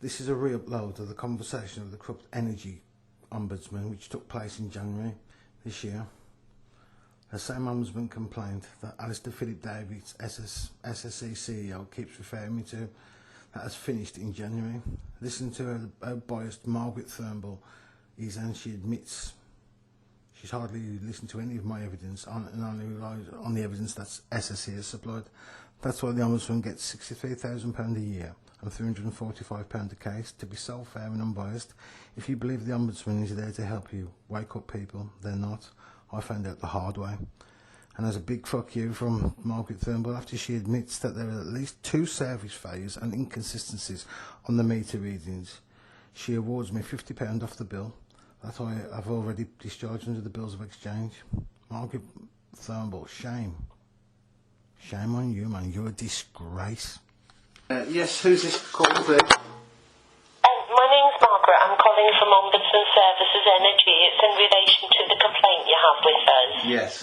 This is a re-upload of the conversation of the corrupt energy ombudsman which took place in January this year. The same ombudsman complained that Alistair Philip Davies, SSE CEO, keeps referring me to, that has finished in January. Listen to her biased Margaret Turnbull is, and she admits she's hardly listened to any of my evidence and only relies on the evidence that SSE has supplied. That's why the Ombudsman gets £63,000 a year and £345 a case, to be so fair and unbiased. If you believe the Ombudsman is there to help you wake up people, they're not. I found out the hard way. And as a big fuck you from Margaret Turnbull, after she admits that there are at least 2 service failures and inconsistencies on the meter readings, she awards me £50 off the bill that I have already discharged under the bills of exchange. Margaret Turnbull, shame. Shame on you, man. You're a disgrace. Yes, who's this call, please? My name's Margaret. I'm calling from Ombudsman Services Energy. It's in relation to the complaint you have with us. Yes.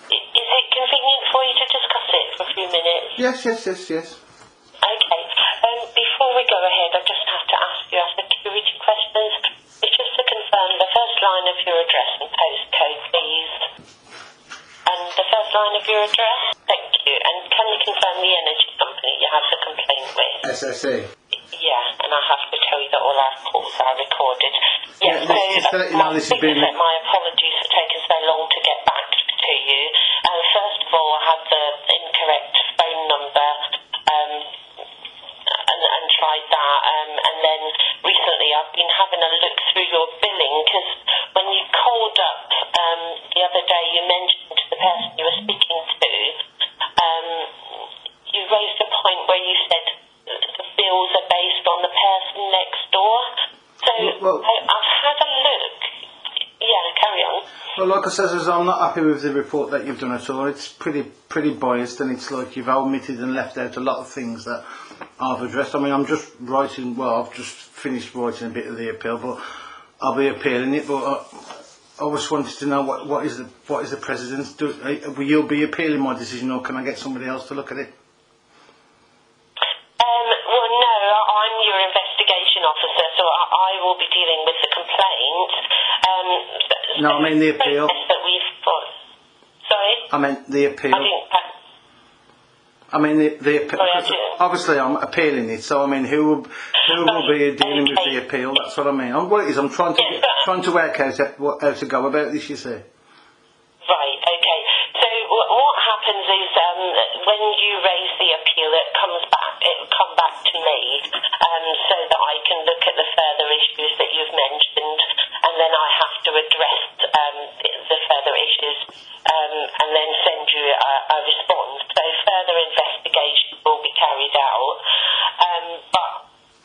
Is it convenient for you to discuss it for a few minutes? Yes. Okay. Before we go ahead, I just have to ask you our security questions. It's just to confirm the first line of your address and postcode, please. And the first line of your address? Thank you. And can you confirm the energy company you have the complaint with? SSE. Yeah, and I have to tell you that all our calls are recorded. Yeah, so just to let you know, this has been... My apologies for taking so long to get back to you. First of all, I had the incorrect phone number and tried that. And then recently I've been having a look through your billing, because when you called up the other day, you mentioned to the person you were speaking to, you raised a point where you said the bills are based on the person next door. So I've had a look. Yeah, carry on. Well, like I said, I'm not happy with the report that you've done at all. It's pretty biased, and it's like you've omitted and left out a lot of things that I've addressed. I mean, I'm just writing, I've just finished writing a bit of the appeal, but I'll be appealing it. But I just wanted to know what is the precedence? Will you be appealing my decision, or can I get somebody else to look at it? Well, no, I'm your investigation officer, so I will be dealing with the complaint. No, I mean the appeal. That we've got. Sorry? I meant the appeal. I mean the appeal. Obviously, I'm appealing it, so I mean, who will be dealing with the appeal? That's what I mean. What it is, I'm trying to work out how to go about this. You see. Right. Okay. So what happens is when you raise the appeal, it will come back to me, so that I can look at the further issues that you've mentioned, and then I have to address the further issues, and then send you a response. So further investigation will be carried out.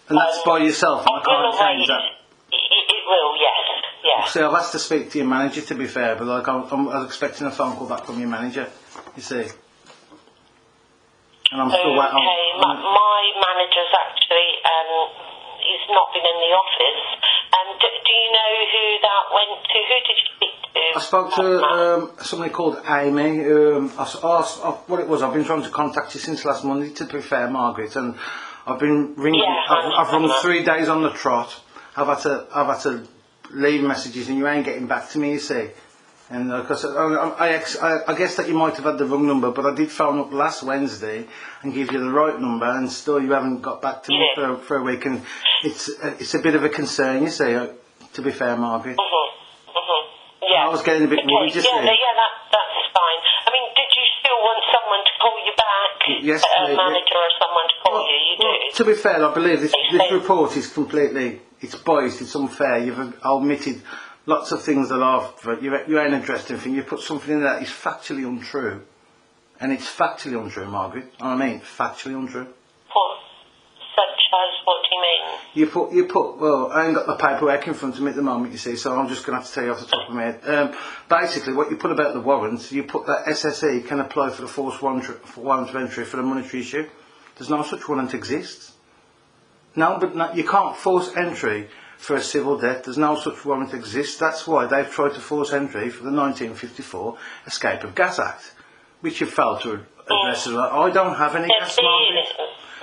And that's by yourself. I can't change that. It will, yes. Yeah. See, I've asked to speak to your manager, to be fair, but like I was expecting a phone call back from your manager. You see. And I'm still waiting. Okay, my manager's actually he's not been in the office. Do you know who that went to? Who did you speak to? I spoke to somebody called Amy. What it was, I've been trying to contact you since last Monday, to be fair, Margaret, and I've been ringing. Yeah, I've rung 3 days on the trot. I've had to leave messages, and you ain't getting back to me. You see. And like I said, I guess that you might have had the wrong number, but I did phone up last Wednesday and give you the right number, and still you haven't got back to me for a week, and it's a bit of a concern, you see. To be fair, Margaret. Yeah. I was getting a bit worried, you see. Yeah, that's fine. I mean, did you still want someone to call you back? Yes, a manager or someone to call you? You do. To be fair, I believe this report is it's biased, it's unfair. You've omitted lots of things that you ain't addressed anything. You put something in there that is factually untrue, and it's factually untrue, Margaret. I mean, factually untrue. Such as, what do you mean? You put. Well, I ain't got the paperwork in front of me at the moment, you see, so I'm just going to have to tell you off the top of my head. Basically, what you put about the warrants, you put that SSE can apply for the forced warrant of entry for the monetary issue. There's no such warrant exists. No, but you can't force entry for a civil debt. There's no such warrant exists. That's why they've tried to force entry for the 1954 Escape of Gas Act, which you failed to address. I don't have any gas, Margaret.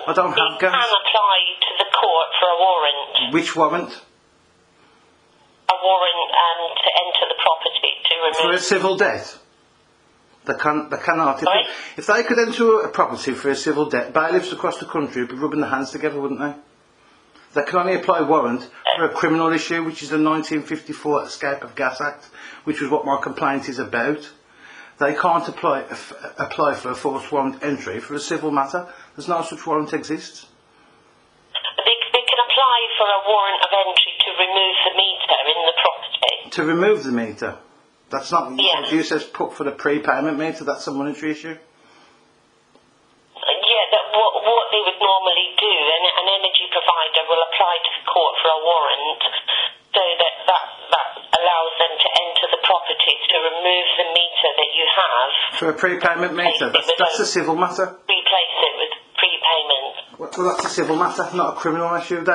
I don't have gas. You can apply to the court court for a warrant. Which warrant? A warrant to enter the property to remove. For a civil debt. They cannot. If they could enter a property for a civil debt, bailiffs across the country would be rubbing their hands together, wouldn't they? They can only apply a warrant for a criminal issue, which is the 1954 Escape of Gas Act, which was what my complaint is about. They can't apply for a forced warrant entry for a civil matter. There's no such warrant exists. They can apply for a warrant of entry to remove the meter in the property. To remove the meter? That's not... Yes. You says put for the prepayment meter, that's a monetary issue? What they would normally do, an energy provider will apply to the court for a warrant so that allows them to enter the property to remove the meter that you have. For a prepayment meter? That's a civil matter? Replace it with prepayment. Well, that's a civil matter, not a criminal issue. They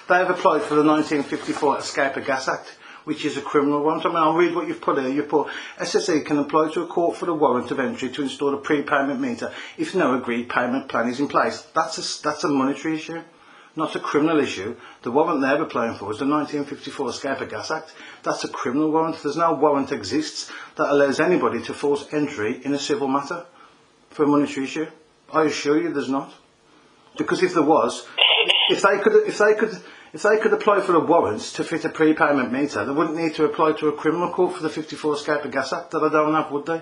have applied for the 1954 Escape of Gas Act, which is a criminal one. I mean, I'll read what you've put here. You put, SSE can apply to a court for the warrant of entry to install a prepayment meter if no agreed payment plan is in place. That's a monetary issue, not a criminal issue. The warrant they're applying for is the 1954 Escape of Gas Act. That's a criminal warrant. There's no warrant exists that allows anybody to force entry in a civil matter for a monetary issue. I assure you there's not. Because if there was, if they could apply for a warrant to fit a prepayment meter, they wouldn't need to apply to a criminal court for the 54 Escape of Gas Act that I don't have, would they?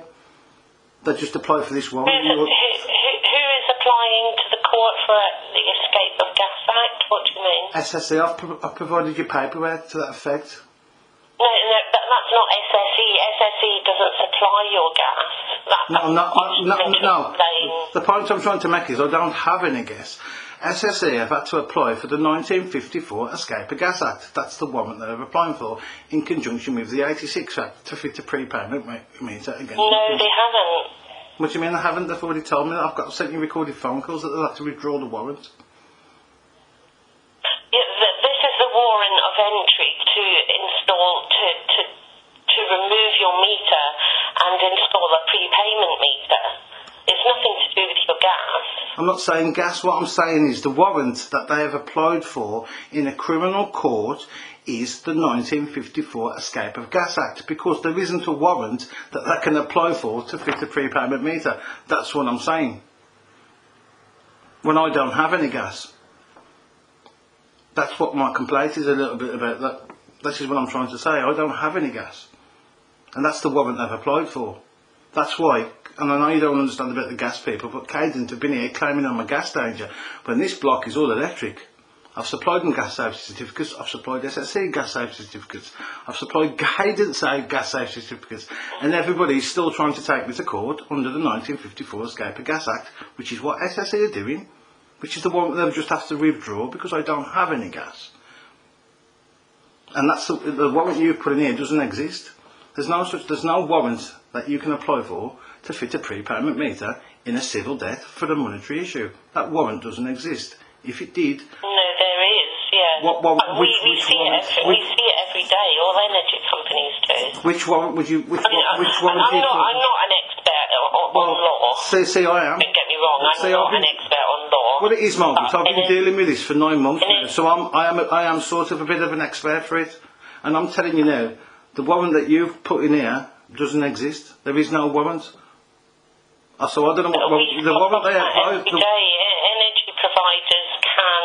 They'd just apply for this warrant. Who is applying to the court for the Escape of Gas Act? What do you mean? SSE, I've provided you paperwork to that effect. No, that's not SSE. SSE doesn't supply your gas. No. The point I'm trying to make is I don't have any gas. SSE have had to apply for the 1954 Escape of Gas Act. That's the warrant that they're applying for in conjunction with the 86 Act to fit a prepayment meter against. No, they haven't. What do you mean they haven't? They've already told me that. I've sent you recorded phone calls that they'll have to withdraw the warrant. Yeah, this is the warrant of entry to install, to remove your meter and install a prepayment meter. It's nothing to do with your gas. I'm not saying gas. What I'm saying is the warrant that they have applied for in a criminal court is the 1954 Escape of Gas Act, because there isn't a warrant that they can apply for to fit a prepayment meter. That's what I'm saying. When I don't have any gas. That's what my complaint is a little bit about. That. This is what I'm trying to say. I don't have any gas. And that's the warrant they've applied for. That's why, and I know you don't understand about the gas people, but Cadent have been here claiming I'm a gas danger when this block is all electric. I've supplied them gas safety certificates, I've supplied SSE gas safety certificates, I've supplied Cadent gas safety certificates, and everybody's still trying to take me to court under the 1954 Escape of Gas Act, which is what SSE are doing, which is the one that they'll just have to withdraw because I don't have any gas. And that's the warrant you've put in here doesn't exist. There's no warrant that you can apply for to fit a prepayment meter in a civil debt for a monetary issue. That warrant doesn't exist. If it did... No, there is, yeah. We see it every day. All energy companies do. Which warrant would you... I'm not an expert on law. See, I am. Don't get me wrong, I'm not an expert on law. Well, it is, Margaret. I've been dealing with this for 9 months now, so I am sort of a bit of an expert for it. And I'm telling you now, the warrant that you've put in here doesn't exist. There is no warrant. So I don't know what the warrant they applied. Every day, energy providers can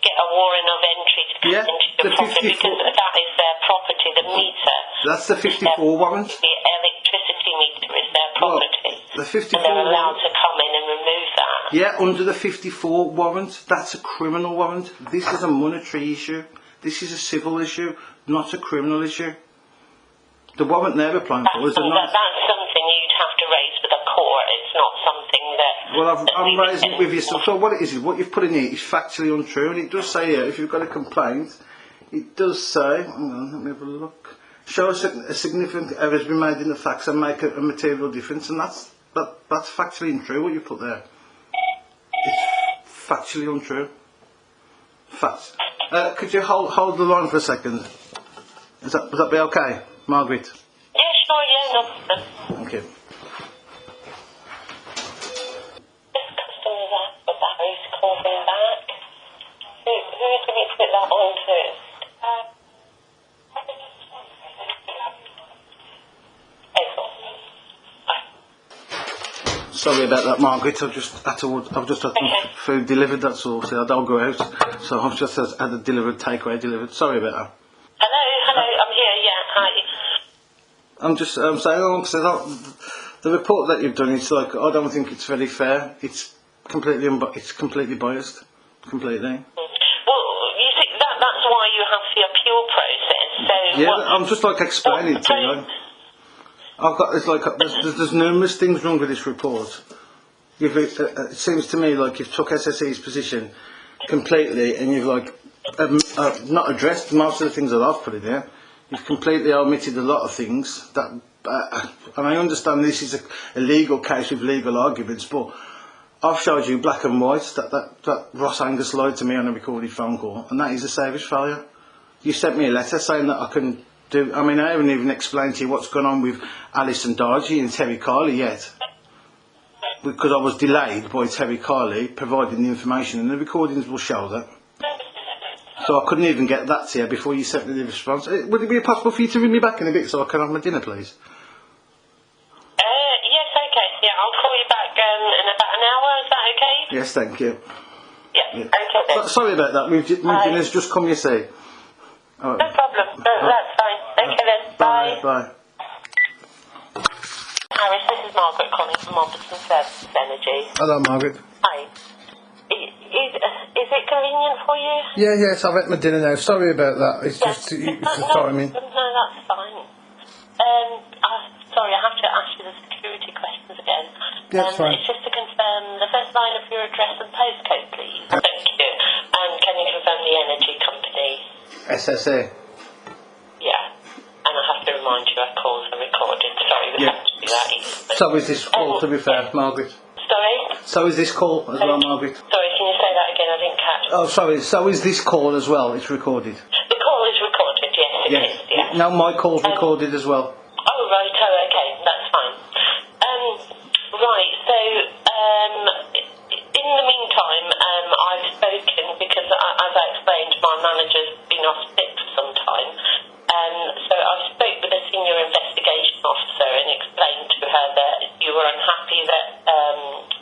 get a warrant of entry to come into your property because that is their property, the meter. That's the 54 warrant? The electricity meter is their property. The 54 and they're allowed to come in and remove that. Yeah, under the 54 warrant, that's a criminal warrant. This is a monetary issue. This is a civil issue, not a criminal issue. The warrant they're applying for is that's something you'd have to raise with a court. It's not something that... Well, I'm raising it with you. So what it is what you've put in here is factually untrue. And it does say here, if you've got a complaint, it does say, hang on, let me have a look. Show a significant error has been made in the facts and make a material difference. And that's factually untrue, what you put there. It's factually untrue. Facts. Could you hold the line for a second? Would that be okay, Margaret? Yeah, sure, yeah, no problem. Thank you. This customer's asked for batteries to call him back. who's going to put that on to? Sorry about that, Margaret. I've just had food delivered. That's all. See, I don't go out, so I've just had a takeaway delivered. Sorry about that. Hello, I'm here. Yeah, hi. I'm saying, the report that you've done. It's like I don't think it's very fair. It's completely biased, completely. Well, you see, that's why you have the appeal process. So yeah, I'm just like explaining it to you. There's numerous things wrong with this report. It seems to me like you've took SSE's position completely, and you've not addressed most of the things that I've put in there. You've completely omitted a lot of things that, and I understand this is a legal case with legal arguments, but I've showed you black and white that Ross Angus lied to me on a recorded phone call, and that is a service failure. You sent me a letter saying that I can do. I mean, I haven't even explained to you what's going on with Alison Dargy and Terry Carley yet, because I was delayed by Terry Carley providing the information, and the recordings will show that. So I couldn't even get that to you before you sent me the response. Would it be possible for you to ring me back in a bit so I can have my dinner, please? Yes, okay. Yeah, I'll call you back in about an hour. Is that okay? Yes, thank you. Yeah. Okay then. Sorry about that. My dinner's just come, you see. No problem. That's fine. Okay then. Bye. Bye. Harris, this is Margaret calling from Ombudsman Services Energy. Hello, Margaret. Hi. Is it convenient for you? Yes, I've had my dinner now. Sorry about that. It's Yes. just the timing. No, that's fine. Sorry, I have to ask you the security questions again. That's fine. It's just to confirm the first line of your address and postcode, please. Thank you. And can you confirm the energy company? SSE. Yeah. And I have to remind you our calls are recorded. Sorry, we have to do that. So is this call, to be fair, Margaret? Sorry? So is this call as well, Margaret? Sorry, can you say that again? I didn't catch. Oh, sorry. So is this call as well? It's recorded? The call is recorded, yes, it is, yeah. No, my call's recorded as well. Oh, right, okay, that's fine. Right, so, in the meantime, I've spoken, because as I explained, my manager's been off sick for some time. So I spoke with a senior investigation officer and explained to her that you were unhappy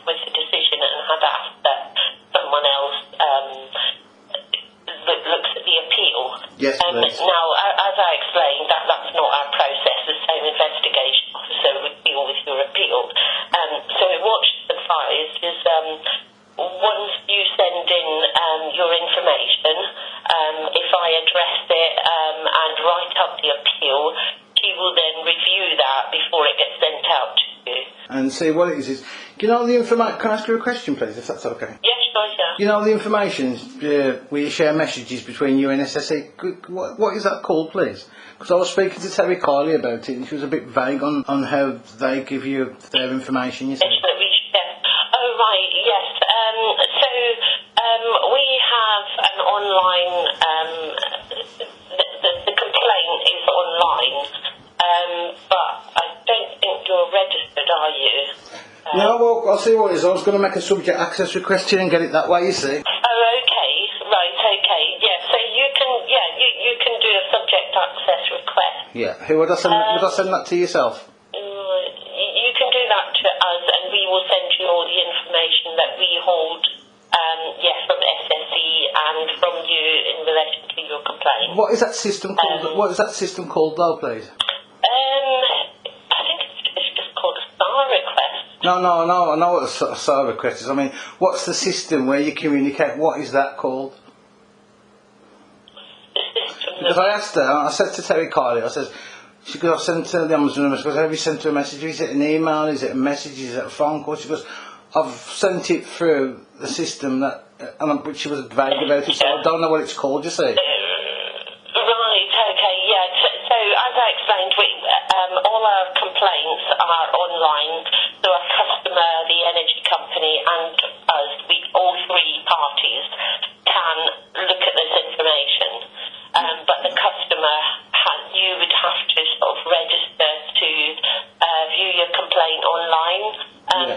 with the decision and had asked that someone else looks at the appeal. Yes, please. Now, as I explained, that's not our process. The same investigation officer would deal with your appeal. So what she's advised is once you send in your information, if I address it and write up the appeal, she will then review that before it gets sent out to you. And see what it is. Do you know the information? Can I ask you a question, please, if that's okay? Yes, sure, yeah. You know the information where you share messages between you and SSE? What is that called, please? Because I was speaking to Terry Carley about it, and she was a bit vague on how they give you their information, you see. Oh, right, yes. So we have an online, the complaint is online, but I don't think you're registered, are you? No, well, I'll see what it is. I was going to make a subject access request here and get it that way, you see. Oh, okay, right, okay, yeah. So you can do a subject access request. Yeah. Who would I send? Would I send that to yourself? You can do that to us, and we will send you all the information that we hold, from SSE and from you in relation to your complaint. What is that system called? What is that system called, though, please? I think it's just called a STAR request. No, I know what a STAR request is. I mean, what's the system where you communicate? What is that called? Because I asked her, I said to Terry Carley, I said, she goes, I've sent her the Ombudsman, because have you sent her a message? Is it an email? Is it a message? Is it a phone call? She goes, I've sent it through the system but she was vague about it, so I don't know what it's called, you see. Right, okay, yeah. So as I explained, all our complaints are online, so our customer, the energy company, and us, all three parties can look at this information. But the customer, you would have to sort of register to view your complaint online,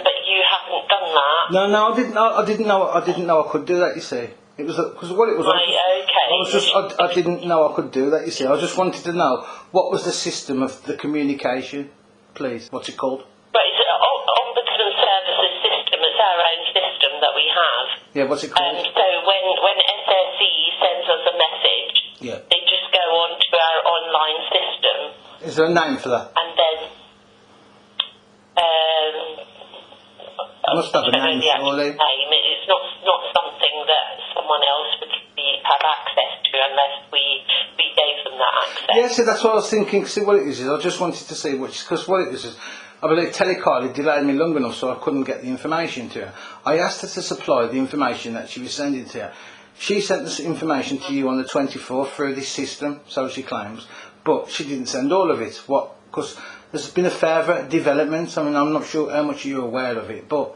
but you haven't done that. No, I didn't know I could do that, you see. It was because what it was. Right, I didn't know I could do that. You see, I just wanted to know what was the system of the communication, please. What's it called? Right, it's an Ombudsman Services system. It's our own system that we have. Yeah, what's it called? So when SSE sends us a message, they just go on to our online system. Is there a name for that? And then I must have a name, surely. It's not something that someone else would have access to unless we gave them that access. Yeah, see, that's what I was thinking. See, what it is I just wanted to see which, because what it is I believe Telecard had delayed me long enough so I couldn't get the information to her. I asked her to supply the information that she was sending to her. She sent this information to you on the 24th through this system, so she claims, but she didn't send all of it. What? Because there's been a further development. I mean, I'm not sure how much you're aware of it, but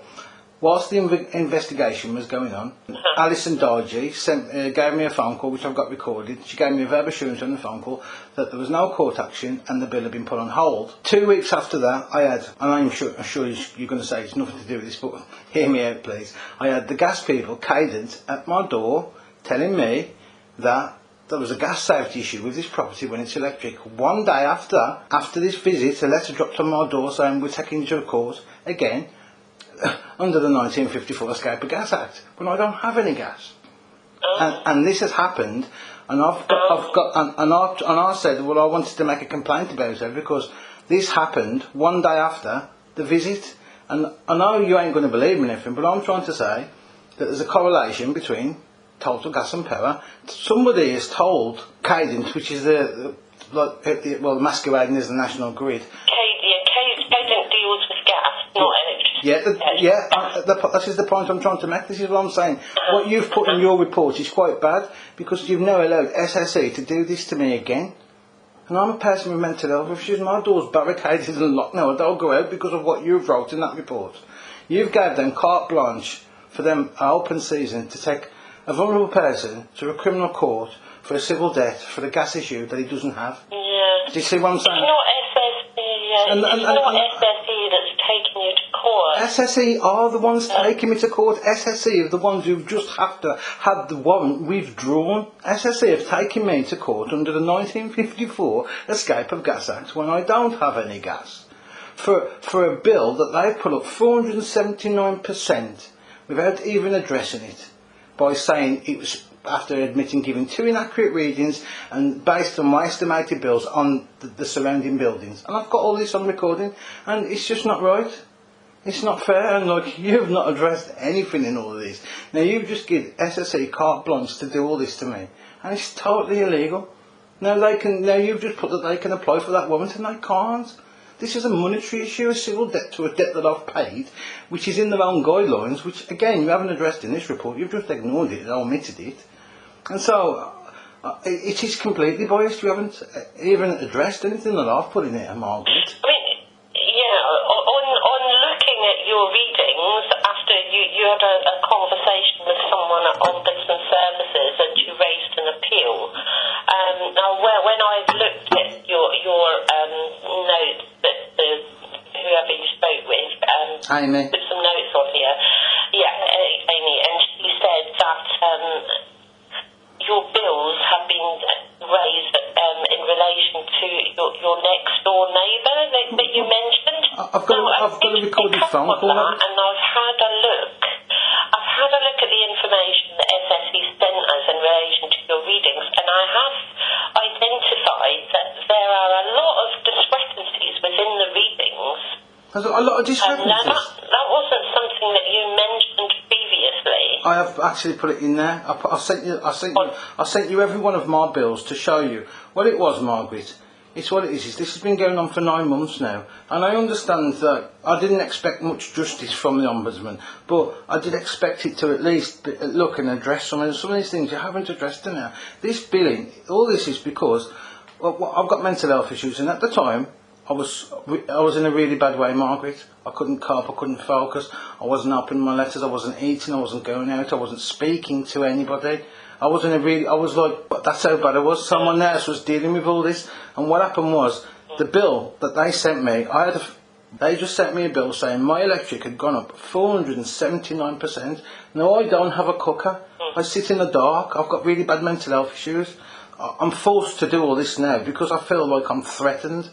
whilst the investigation was going on, Alison Dargy gave me a phone call, which I've got recorded. She gave me a verbal assurance on the phone call that there was no court action and the bill had been put on hold. 2 weeks after that, I had, and I'm sure you're going to say it's nothing to do with this, but hear me out, please. I had the gas people, Cadent, at my door telling me that there was a gas safety issue with this property when it's electric. 1 day after this visit, a letter dropped on my door saying we're taking you to court again under the 1954 Escape of Gas Act, when I don't have any gas. And this has happened, and I said, well, I wanted to make a complaint about it because this happened 1 day after the visit. And I know you ain't going to believe me and everything, but I'm trying to say that there's a correlation between total gas and power. Somebody has told Cadent, which is masquerading as the national grid. Cadent deals with gas, not electricity. This is the point I'm trying to make. This is what I'm saying. What you've put in your report is quite bad because you've now allowed SSE to do this to me again. And I'm a person with mental health issues. My door's barricaded and locked now. I don't go out because of what you've wrote in that report. You've gave them carte blanche for them open season to take a vulnerable person to a criminal court for a civil debt for the gas issue that he doesn't have. Yeah. Do you see what I'm saying? It's not SSE. It's not SSE that's taking you to court. SSE are the ones taking me to court. SSE are the ones who've just had the warrant withdrawn. SSE have taken me to court under the 1954 Escape of Gas Act when I don't have any gas. For a bill that they put up 479% without even addressing it, by saying it was after admitting giving 2 inaccurate readings and based on my estimated bills on the surrounding buildings. And I've got all this on recording, and it's just not right. It's not fair, and like, you've not addressed anything in all of this. Now you've just given SSE carte blanche to do all this to me, and it's totally illegal. Now you've just put that they can apply for that warrant, and they can't. This is a monetary issue, a civil debt to a debt that I've paid, which is in their own guidelines, which again you haven't addressed in this report. You've just ignored it and omitted it. And so it is completely biased. You haven't even addressed anything that I've put in it, Margaret. I mean, on looking at your readings, after you had a conversation with someone at Ombudsman Services and you raised an appeal. Now, when I've looked at your notes, whoever you spoke with, Amy. put some notes on here. Yeah, Amy, and she said that your bills have been raised in relation to your next door neighbour that you mentioned. I've got a recorded phone call. And I've had a look. I've had a look at the information that SSE sent us in relation to your readings, and I have identified that there are a lot of discrepancies within the readings. There's a lot of discrepancies. That wasn't something that you mentioned previously. I have actually put it in there. I sent you every one of my bills to show you what it was, Margaret. It's what it is. This has been going on for 9 months now, and I understand that I didn't expect much justice from the Ombudsman, but I did expect it to at least look and address some of these things you haven't addressed now. This billing, all this is because I've got mental health issues, and at the time I was in a really bad way, Margaret. I couldn't cope, I couldn't focus, I wasn't opening my letters, I wasn't eating, I wasn't going out, I wasn't speaking to anybody. I was like, that's how bad I was. Someone else was dealing with all this, and what happened was, the bill that they sent me, I had They just sent me a bill saying my electric had gone up 479%. Now I don't have a cooker. I sit in the dark. I've got really bad mental health issues. I'm forced to do all this now because I feel like I'm threatened.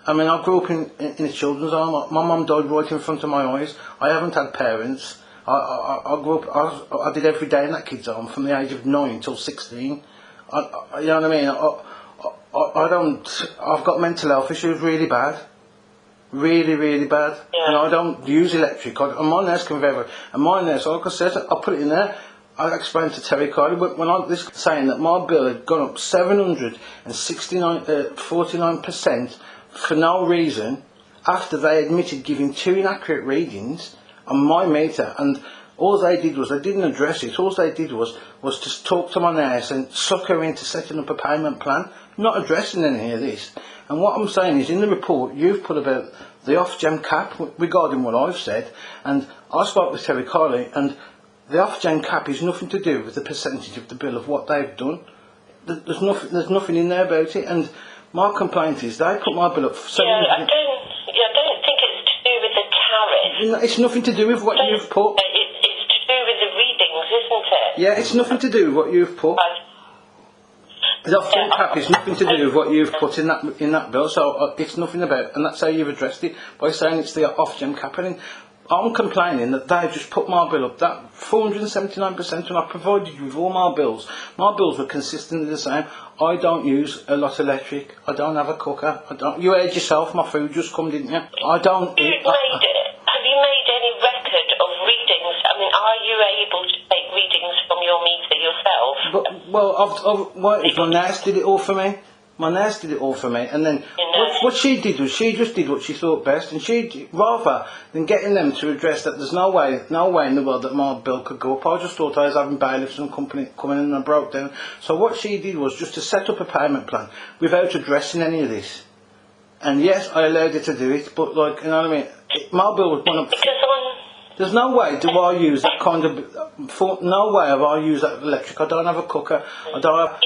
I mean, I grew up in a children's home. My mum died right in front of my eyes. I haven't had parents. I grew up, I did every day in that kids' home from the age of 9 till 16. You know what I mean? I've got mental health issues really bad. Really, really bad. Yeah. And I don't use electric. And my nurse can verify. And my nurse, like I said, I put it in there. I explained to Terry Carley, but when I was saying that my bill had gone up 49% for no reason, after they admitted giving 2 inaccurate readings on my meter, and all they did was, they didn't address it, all they did was to talk to my nurse and suck her into setting up a payment plan, not addressing any of this. And what I'm saying is, in the report, you've put about the off-gen cap regarding what I've said, and I spoke with Terry Carley, and the off-gen cap is nothing to do with the percentage of the bill of what they've done. There's nothing in there about it, and my complaint is they put my bill up for 700. I don't think it's to do with the tariff. It's nothing to do with what you've put. It's to do with the readings, isn't it? Yeah, it's nothing to do with what you've put. The off-gen cap is nothing to do with what you've put in that bill, so it's nothing about, and that's how you've addressed it, by saying it's the off-gen cap. And I'm complaining that they just put my bill up that 479%, and I provided you with all my bills. My bills were consistently the same. I don't use a lot of electric. I don't have a cooker. You heard yourself, my food just come, didn't you? I don't eat. Have you made any record of readings? I mean, are you able to take readings from your meter yourself? My nurse did it all for me. My nurse did it all for me, and then what she did was she just did what she thought best, and rather than getting them to address that there's no way in the world that my bill could go up. I just thought I was having bailiffs and company coming in and I broke down. So what she did was just to set up a payment plan without addressing any of this. And yes, I allowed her to do it, but like, you know what I mean? My bill was one up. There's no way do I use that kind of. No way have I used that electric. I don't have a cooker. I don't have.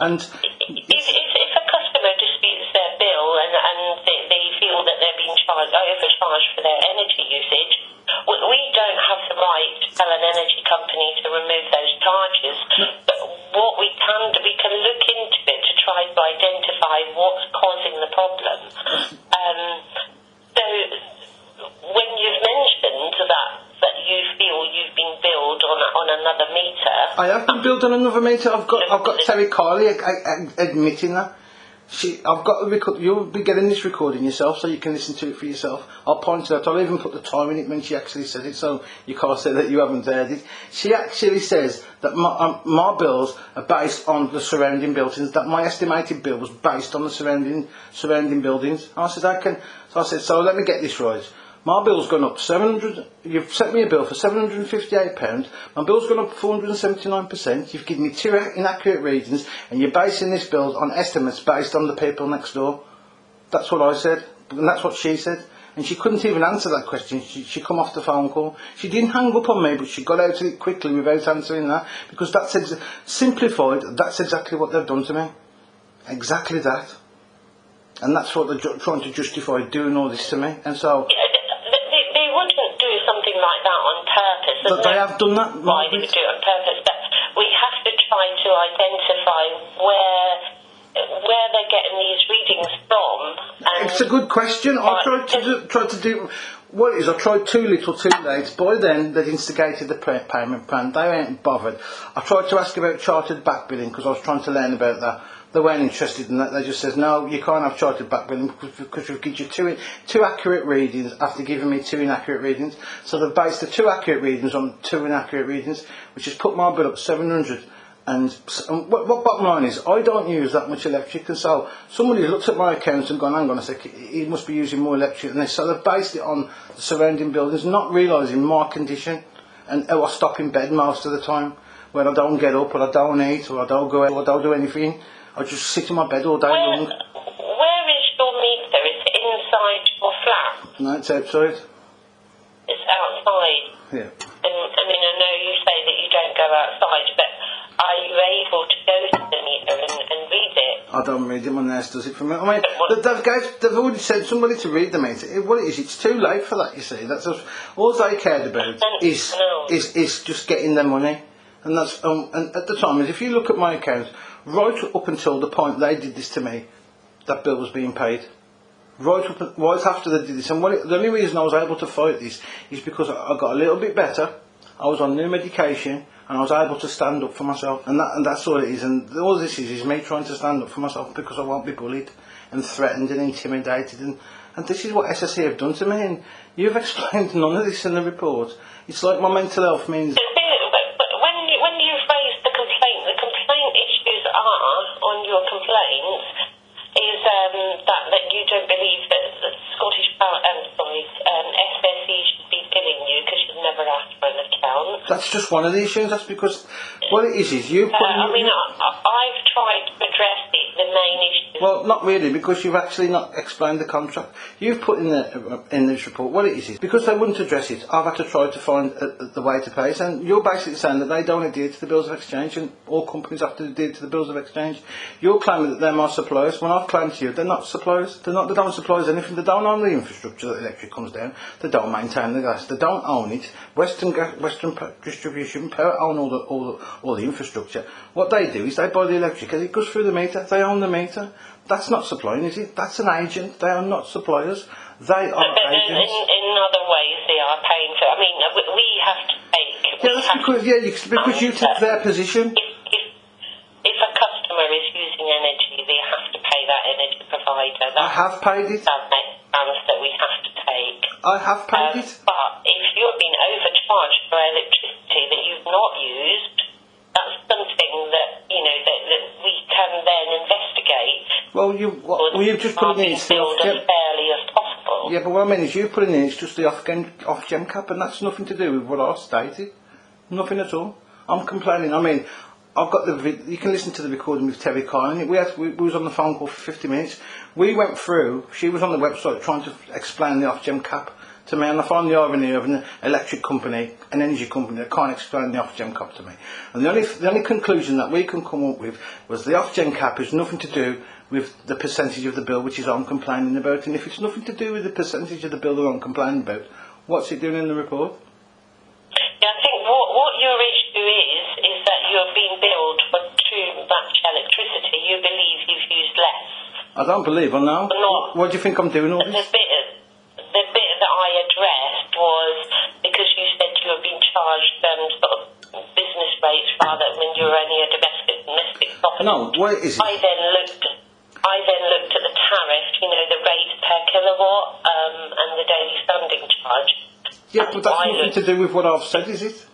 And if a customer disputes their bill and they feel that they're being overcharged for their energy usage, we don't have the right to tell an energy company to remove those charges. But what we can do, we can look into it to try to identify what's causing the problem. So when you've mentioned that you feel you've been billed on another meter, I have been billed on another meter. I've got Terry Carley admitting that. I've got the record. You'll be getting this recording yourself, so you can listen to it for yourself. I'll point it out. I'll even put the time in it when she actually said it, so you can't say that you haven't heard it. She actually says that my bills are based on the surrounding buildings. That my estimated bill was based on the surrounding buildings. I said so let me get this right. My bill's gone up 700. You've sent me a bill for £758. My bill's gone up 479%. You've given me 2 inaccurate readings, and you're basing this bill on estimates based on the people next door. That's what I said, and that's what she said. And she couldn't even answer that question. She come off the phone call. She didn't hang up on me, but she got out of it quickly without answering that, because that's simplified. That's exactly what they've done to me. Exactly that. And that's what they're trying to justify, doing all this to me. And so. Something like that on purpose. But they have done that. Why they would do it on purpose? But we have to try to identify where they're getting these readings from. It's a good question. I tried to do. What it is, I tried too little, too late. By then, they'd instigated the payment plan. They ain't bothered. I tried to ask about chartered back billing because I was trying to learn about that. They weren't interested in that. They just said, no, you can't have chartered back billing because we've given you two accurate readings after giving me 2 inaccurate readings. So they've based the 2 accurate readings on 2 inaccurate readings, which has put my bill up 700. And what bottom line is, I don't use that much electric, and so somebody looked at my account and gone, hang on a sec, he must be using more electric than this. So they've based it on the surrounding buildings, not realising my condition and how I stop in bed most of the time, where I don't get up, or I don't eat, or I don't go out, or I don't do anything. I just sit in my bed all day long. Where is your meter? Is it inside your flat? No, it's outside. It's outside? Yeah. And, I mean, I know you say that you don't go outside, but are you able to go to the meter and read it? I don't read it. My nurse does it for me. I mean, they've already sent somebody to read the meter. What it is, it's too late for that. You see, that's all they cared about is just getting their money, and that's and at the time, if you look at my account, right up until the point they did this to me, that bill was being paid. Right after they did this, and the only reason I was able to fight this is because I got a little bit better. I was on new medication, and I was able to stand up for myself, and that's all it is. And all this is me trying to stand up for myself because I won't be bullied and threatened and intimidated, and this is what SSE have done to me. And you've explained none of this in the report. It's like my mental health means. When you've raised the complaint issues are on your complaints is that you don't believe that the SSE should be billing you because you've never asked for an account. That's just one of the issues. That's because what it is you put. I've tried to address the main issue. Well, not really, because you've actually not explained the contract. You've put in this report what it is because they wouldn't address it. I've had to try to find the way to pay it, and you're basically saying that they don't adhere to the bills of exchange, and all companies have to adhere to the bills of exchange. You're claiming that they're my suppliers. When I've claimed to you, they're not suppliers. They don't supply us anything. They don't own the infrastructure that electric comes down. They don't maintain the gas. They don't own it. Western Distribution Power own all the infrastructure. What they do is they buy the electric as it goes through the meter. They own the meter. That's not supplying, is it? That's an agent. They are not suppliers. They are agents. In other ways, they are paying for. I mean, we have to take. Because you took their position. If a customer is using energy, they have to pay that energy provider. I have paid it. That we have to take. I have paid it. But if you're being overcharged for electricity that you've not used, that's something that that we can then investigate. Well, you've just put it in. It's billed as fairly as possible. Yeah, but what I mean is you put it in. It's just the off-gem cap, and that's nothing to do with what I stated. Nothing at all. I'm complaining. I mean, I've got you can listen to the recording with Terry Carlin. We was on the phone call for 50 minutes. We went through. She was on the website trying to explain the off-gem cap to me, and I find the irony of an electric company, an energy company that can't explain the off-gem cap to me. And the only conclusion that we can come up with was the off-gem cap has nothing to do with the percentage of the bill which is I'm complaining about. And if it's nothing to do with the percentage of the bill that I'm complaining about, what's it doing in the report? Yeah, I think what your issue is that you're being billed for too much electricity. You believe you've used less. I don't believe, I know. What do you think I'm doing all this? The bit that I addressed was because you said you were being charged sort of business rates rather when you were only a domestic property. No, what is it? I then looked at the tariff, the rate per kilowatt, and the daily standing charge. Yeah, but that's nothing to do with what I've said, is it?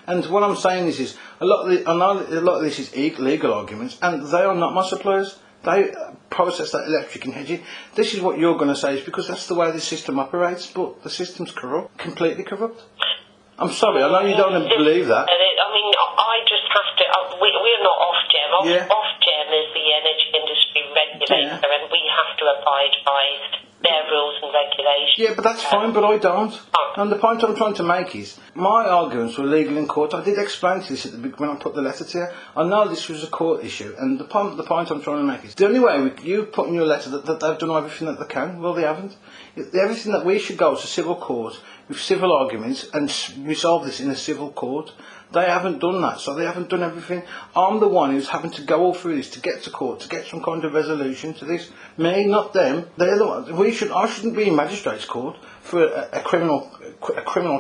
And what I'm saying is I know a lot of this is legal arguments, and they are not my suppliers. They process that electric and hedge it. This is what you're going to say is because that's the way the system operates, but the system's corrupt, completely corrupt. I'm sorry, I know you don't believe that. I mean, I just have to. We're not Ofgem. Ofgem is the energy industry regulator, and we have to abide by their rules and regulations. Yeah, but that's fine, but I don't. And the point I'm trying to make is, my arguments were legal in court. I did explain to this when I put the letter to you. I know this was a court issue, and the point I'm trying to make is, the only way you put in your letter that they've done everything that they can, well, they haven't. Everything that we should go to civil court with civil arguments and resolve this in a civil court. They haven't done that, so they haven't done everything. I'm the one who's having to go all through this to get to court, to get some kind of resolution to this. Me, not them. They're the ones. I shouldn't be in magistrates' court for a criminal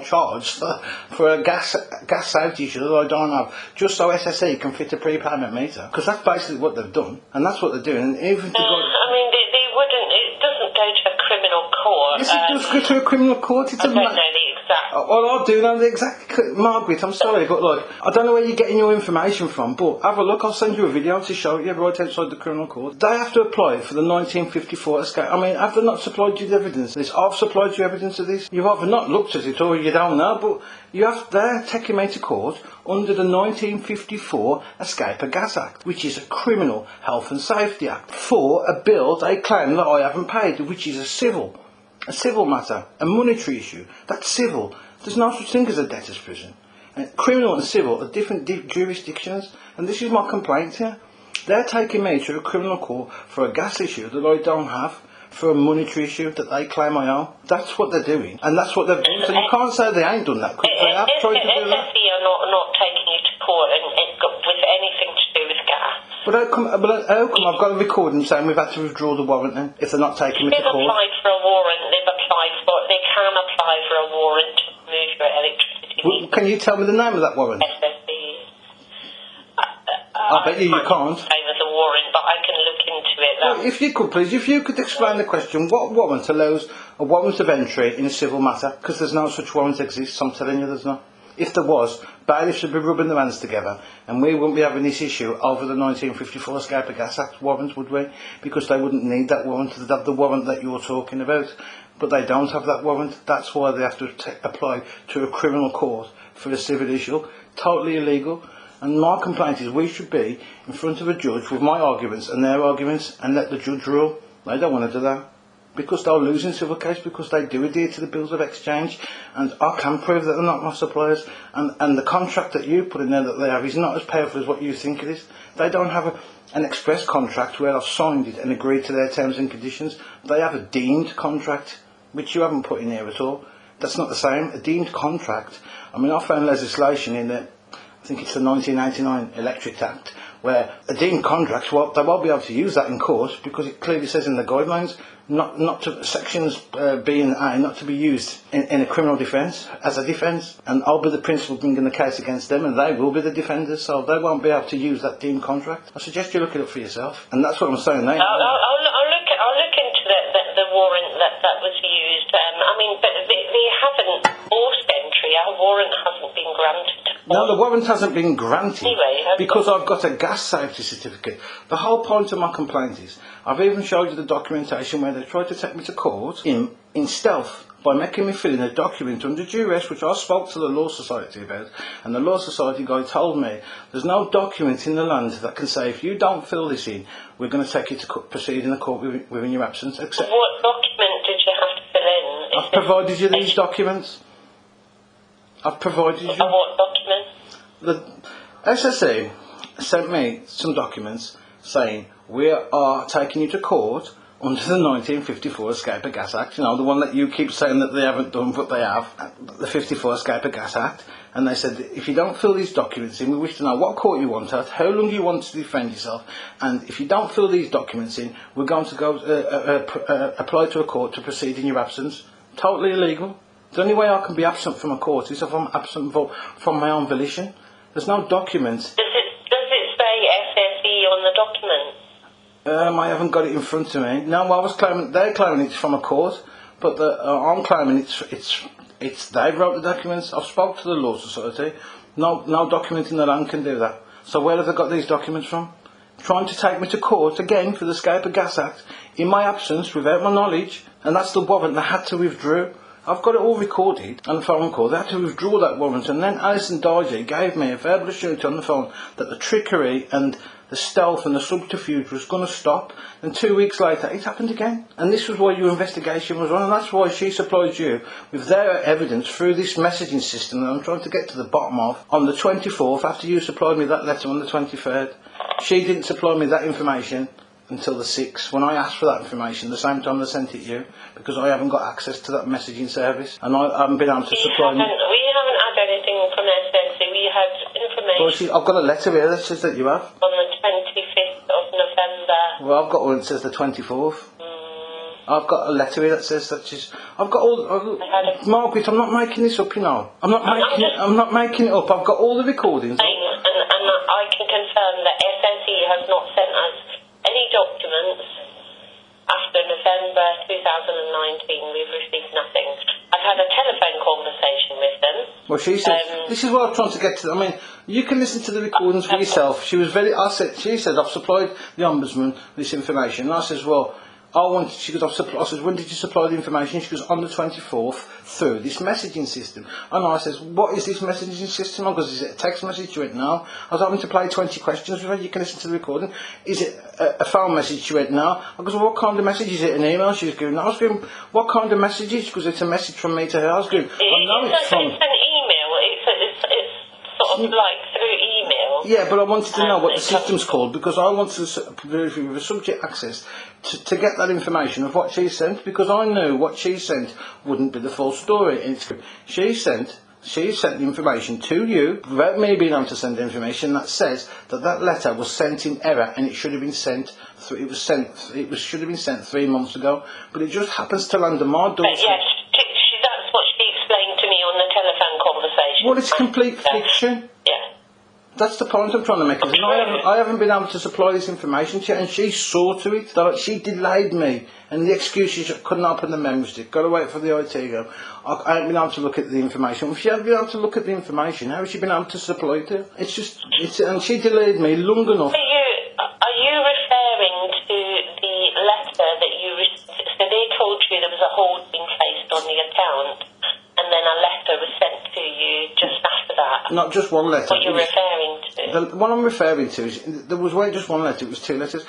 charge for a gas safety issue that I don't have, just so SSE can fit a prepayment meter. Because that's basically what they've done, and that's what they're doing. And even I mean, they wouldn't. It doesn't go to a criminal court. Yes, it does go to a criminal court. I don't know the exact. Well, I do know the exact. Margaret, I'm sorry, but look, I don't know where you're getting your information from, but have a look. I'll send you a video to show you right outside the criminal court. They have to apply for the 1954 escape. I mean, have they not supplied you the evidence of this? I've supplied you evidence of this. You've either not looked at it or you don't know, but they're taking me to court under the 1954 Escape of Gas Act, which is a criminal health and safety act, for a bill they claim that I haven't paid, which is a civil matter, a monetary issue. That's civil. There's no such thing as a debtor's prison. Criminal and civil are different jurisdictions, and this is my complaint here. They're taking me to a criminal court for a gas issue that I don't have, for a monetary issue that they claim I owe. That's what they're doing, and that's what they've done. So you can't say they ain't done that, because they have tried to do that. SSE are not taking you to court and with anything to do with gas. But how come I've got a recording saying we've had to withdraw the warrant then, if they're not taking me to court? They've applied for a warrant, they can apply for a warrant to remove your electricity. Well, can you tell me the name of that warrant? SSE. I bet you can't. Name of the warrant, but I can look into it. Well, if you could please, if you could explain the question, what warrant allows a warrant of entry in a civil matter? Because there's no such warrant exists, I'm telling you there's not. If there was, bailiffs should be rubbing their hands together, and we wouldn't be having this issue over the 1954 Escape of Gas Act warrant, would we? Because they wouldn't need that warrant, they'd have the warrant that you're talking about. But they don't have that warrant. That's why they have to apply to a criminal court for a civil issue. Totally illegal. And my complaint is we should be in front of a judge with my arguments and their arguments and let the judge rule. They don't want to do that, because they'll lose in civil case, because they do adhere to the bills of exchange, and I can prove that they're not my suppliers, and the contract that you put in there that they have is not as powerful as what you think it is. They don't have an express contract where I've signed it and agreed to their terms and conditions. They have a deemed contract, which you haven't put in here at all. That's not the same. A deemed contract, I mean, I found legislation in there, I think it's the 1989 Electric Act, where a deemed contract, well, they won't be able to use that in court, because it clearly says in the guidelines not to sections B and A not to be used in a criminal defence as a defence, and I'll be the principal bringing the case against them, and they will be the defenders, so they won't be able to use that deemed contract. I suggest you look it up for yourself, and that's what I'm saying. I'll look into the warrant that was used. I mean, but they haven't forced entry. Our warrant hasn't been granted. No, the warrant hasn't been granted Anyway, because I've got a gas safety certificate. The whole point of my complaint is, I've even showed you the documentation where they tried to take me to court in stealth by making me fill in a document under duress, which I spoke to the Law Society about, and the Law Society guy told me there's no document in the land that can say if you don't fill this in, we're going to take you to proceed in the court within your absence. Except what document did you have to fill in? I've provided you these documents. I've provided you. What document? The SSE sent me some documents saying we are taking you to court under the 1954 Escape of Gas Act, you know, the one that you keep saying that they haven't done, but they have, the 54 Escape of Gas Act. And they said, if you don't fill these documents in, we wish to know what court you want at, how long you want to defend yourself, and if you don't fill these documents in, we're going to go apply to a court to proceed in your absence. Totally illegal. The only way I can be absent from a court is if I'm absent from my own volition. There's no documents. Does it say SSE on the document? I haven't got it in front of me. No, they're claiming it's from a court, but I'm claiming it's they wrote the documents. I've spoke to the Law Society. No document in the land can do that. So where have they got these documents from? Trying to take me to court again for the Escape of Gas Act in my absence without my knowledge, and that's the warrant they had to withdraw. I've got it all recorded on the phone call. They had to withdraw that warrant, and then Alison Dargy gave me a verbal assurance on the phone that the trickery and the stealth and the subterfuge was going to stop. And 2 weeks later, it happened again. And this was why your investigation was on, and that's why she supplied you with their evidence through this messaging system that I'm trying to get to the bottom of. On the 24th, after you supplied me that letter on the 23rd, she didn't supply me that information until the 6th, when I asked for that information, the same time they sent it you, because I haven't got access to that messaging service, and I haven't been able to supply... We haven't had anything from SSE. We had information... Well, I've got a letter here that says that you have. On the 25th of November. Well, I've got one that says the 24th. I've got a letter here that says that she's... I've got all... Margaret, I'm not making this up, you know. I'm not making it up. I've got all the recordings. And I can confirm that SSE has not sent us any documents after November 2019. We've received nothing. I've had a telephone conversation with them. Well, she said, this is what I'm trying to get to. I mean, you can listen to the recordings for yourself. She said, I've supplied the Ombudsman this information. And I says, well, she goes, I says, when did you supply the information? She goes, on the 24th, through this messaging system. And I says, what is this messaging system? I goes, is it a text message? She went, no. I was having to play 20 questions with her. You can listen to the recording. Is it a phone message? She went, no. I goes, well, what kind of message? Is it an email? She was going, no. I was going, what kind of message? She goes, it's a message from me to her. I was going, I know it's from... It's an email. It's sort of like through email. Yeah, but I wanted to know what the system's called, because I want to verify with subject access to get that information of what she sent, because I knew what she sent wouldn't be the full story. She sent the information to you without me being able to send the information that says that letter was sent in error and it should have been sent. Should have been sent 3 months ago, but it just happens to land on my doorstep. Yes, that's what she explained to me on the telephone conversation. Well, it's complete fiction. Yeah. That's the point I'm trying to make. I haven't been able to supply this information to her, and she saw to it that she delayed me. And the excuse is I couldn't open the memory stick. Got to wait for the IT to go. I haven't been able to look at the information. If she hadn't been able to look at the information, how has she been able to supply it to? And she delayed me long enough. Are you referring to the letter that you received? So they told you there was a hold being placed on the account, and then a letter was sent to you just after that. Not just one letter. What you're referring to? The one I'm referring to is there wasn't just one letter. It was 2 letters.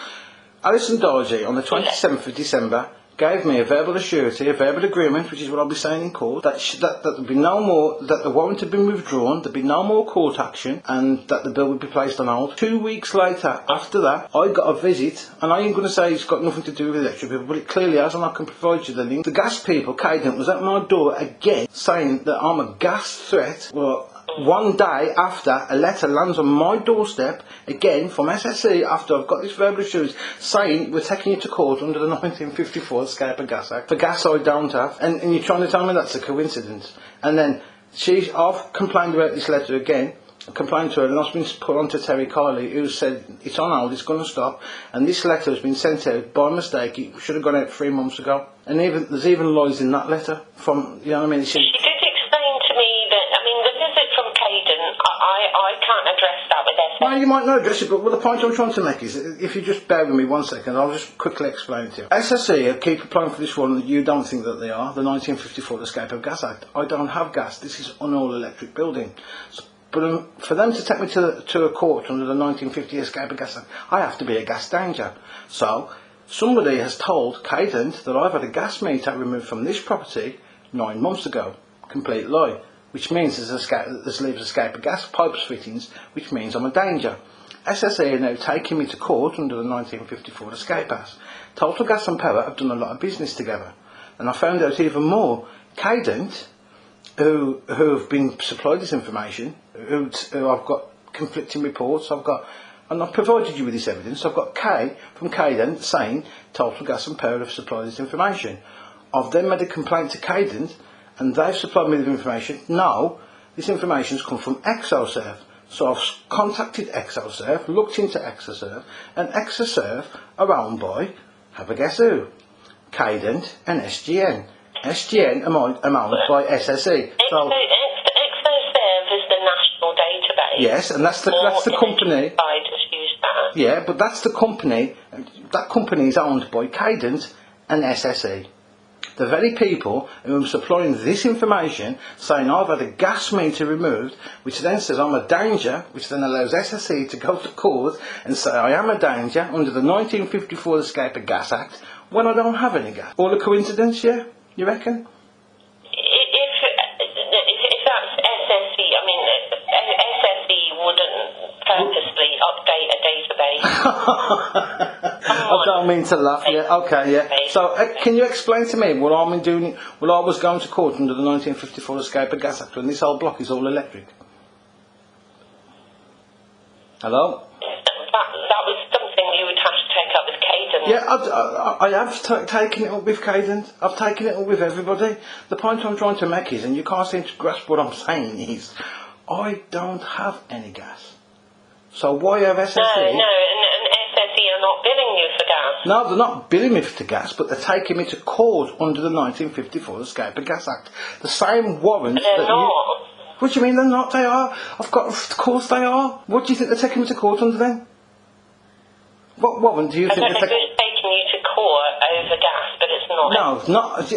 Alison Dargy on the 27th of December gave me a verbal assurity, a verbal agreement, which is what I'll be saying in court, that there'd be no more, that the warrant had been withdrawn, there'd be no more court action, and that the bill would be placed on hold. 2 weeks later, after that, I got a visit, and I ain't going to say it's got nothing to do with the electric people, but it clearly has, and I can provide you the link. The gas people, Caden, was at my door again, saying that I'm a gas threat. Well, 1 day after a letter lands on my doorstep, again from SSE, after I've got this verbal assurance, saying we're taking you to court under the 1954 Escape of Gas Act for gas I don't have, and you're trying to tell me that's a coincidence. And then I've complained about this letter again. I complained to her, and I've been put on to Terry Kiley, who said it's on hold, it's going to stop, and this letter has been sent out by mistake. It should have gone out 3 months ago, and there's even lies in that letter from, you know what I mean? She did explain to me that, I mean, the visit from Caden, I can't address that with SSE. No, you might not address it, but the point I'm trying to make is, if you just bear with me 1 second, I'll just quickly explain it to you. SSE keep applying for this one that you don't think that they are, the 1954 Escape of Gas Act. I don't have gas. This is an all-electric building. But for them to take me to a court under the 1950 Escape of Gas Act, I have to be a gas danger. So somebody has told Caden that I've had a gas meter removed from this property 9 months ago. Complete lie. Which means there's leaves escape of gas pipes fittings, which means I'm a danger. SSE are now taking me to court under the 1954 Escape Act. Total Gas and Power have done a lot of business together. And I found out even more. Cadent, who have been supplied this information, who I've got conflicting reports, and I've provided you with this evidence. I've got Kay from Cadent saying Total Gas and Power have supplied this information. I've then made a complaint to Cadent, and they've supplied me with information. No, this information's come from ExoServe. So I've contacted ExoServe, looked into ExoServe, and ExoServe are owned by, have a guess who? Cadent and SGN. SGN are owned by SSE. So ExoServe is the national database. Yes, and that's the company. Use that. Yeah, but that's the company. That company is owned by Cadent and SSE. The very people who are supplying this information, saying I've had a gas meter removed, which then says I'm a danger, which then allows SSE to go to court and say I am a danger under the 1954 Escape of Gas Act when I don't have any gas. All a coincidence, yeah? You reckon? If that's SSE, I mean, SSE wouldn't purposely update a database. I don't mean to laugh, yeah, okay, yeah. So, can you explain to me what I'm doing? Well, I was going to court under the 1954 Escape of Gas Act when this whole block is all electric. Hello? That was something you would have to take up with Caden. Yeah, I have taken it up with Caden. I've taken it up with everybody. The point I'm trying to make is, and you can't seem to grasp what I'm saying, is I don't have any gas. So why have SSE... No, and SSE are not billing you for gas. No, they're not billing me for gas, but they're taking me to court under the 1954 Escape of Gas Act. The same warrant They're not. What do you mean they're not? They are. Of course they are. What do you think they're taking me to court under then? What warrant do you think they're taking? It's taking you to court over gas, but it's not. No, it's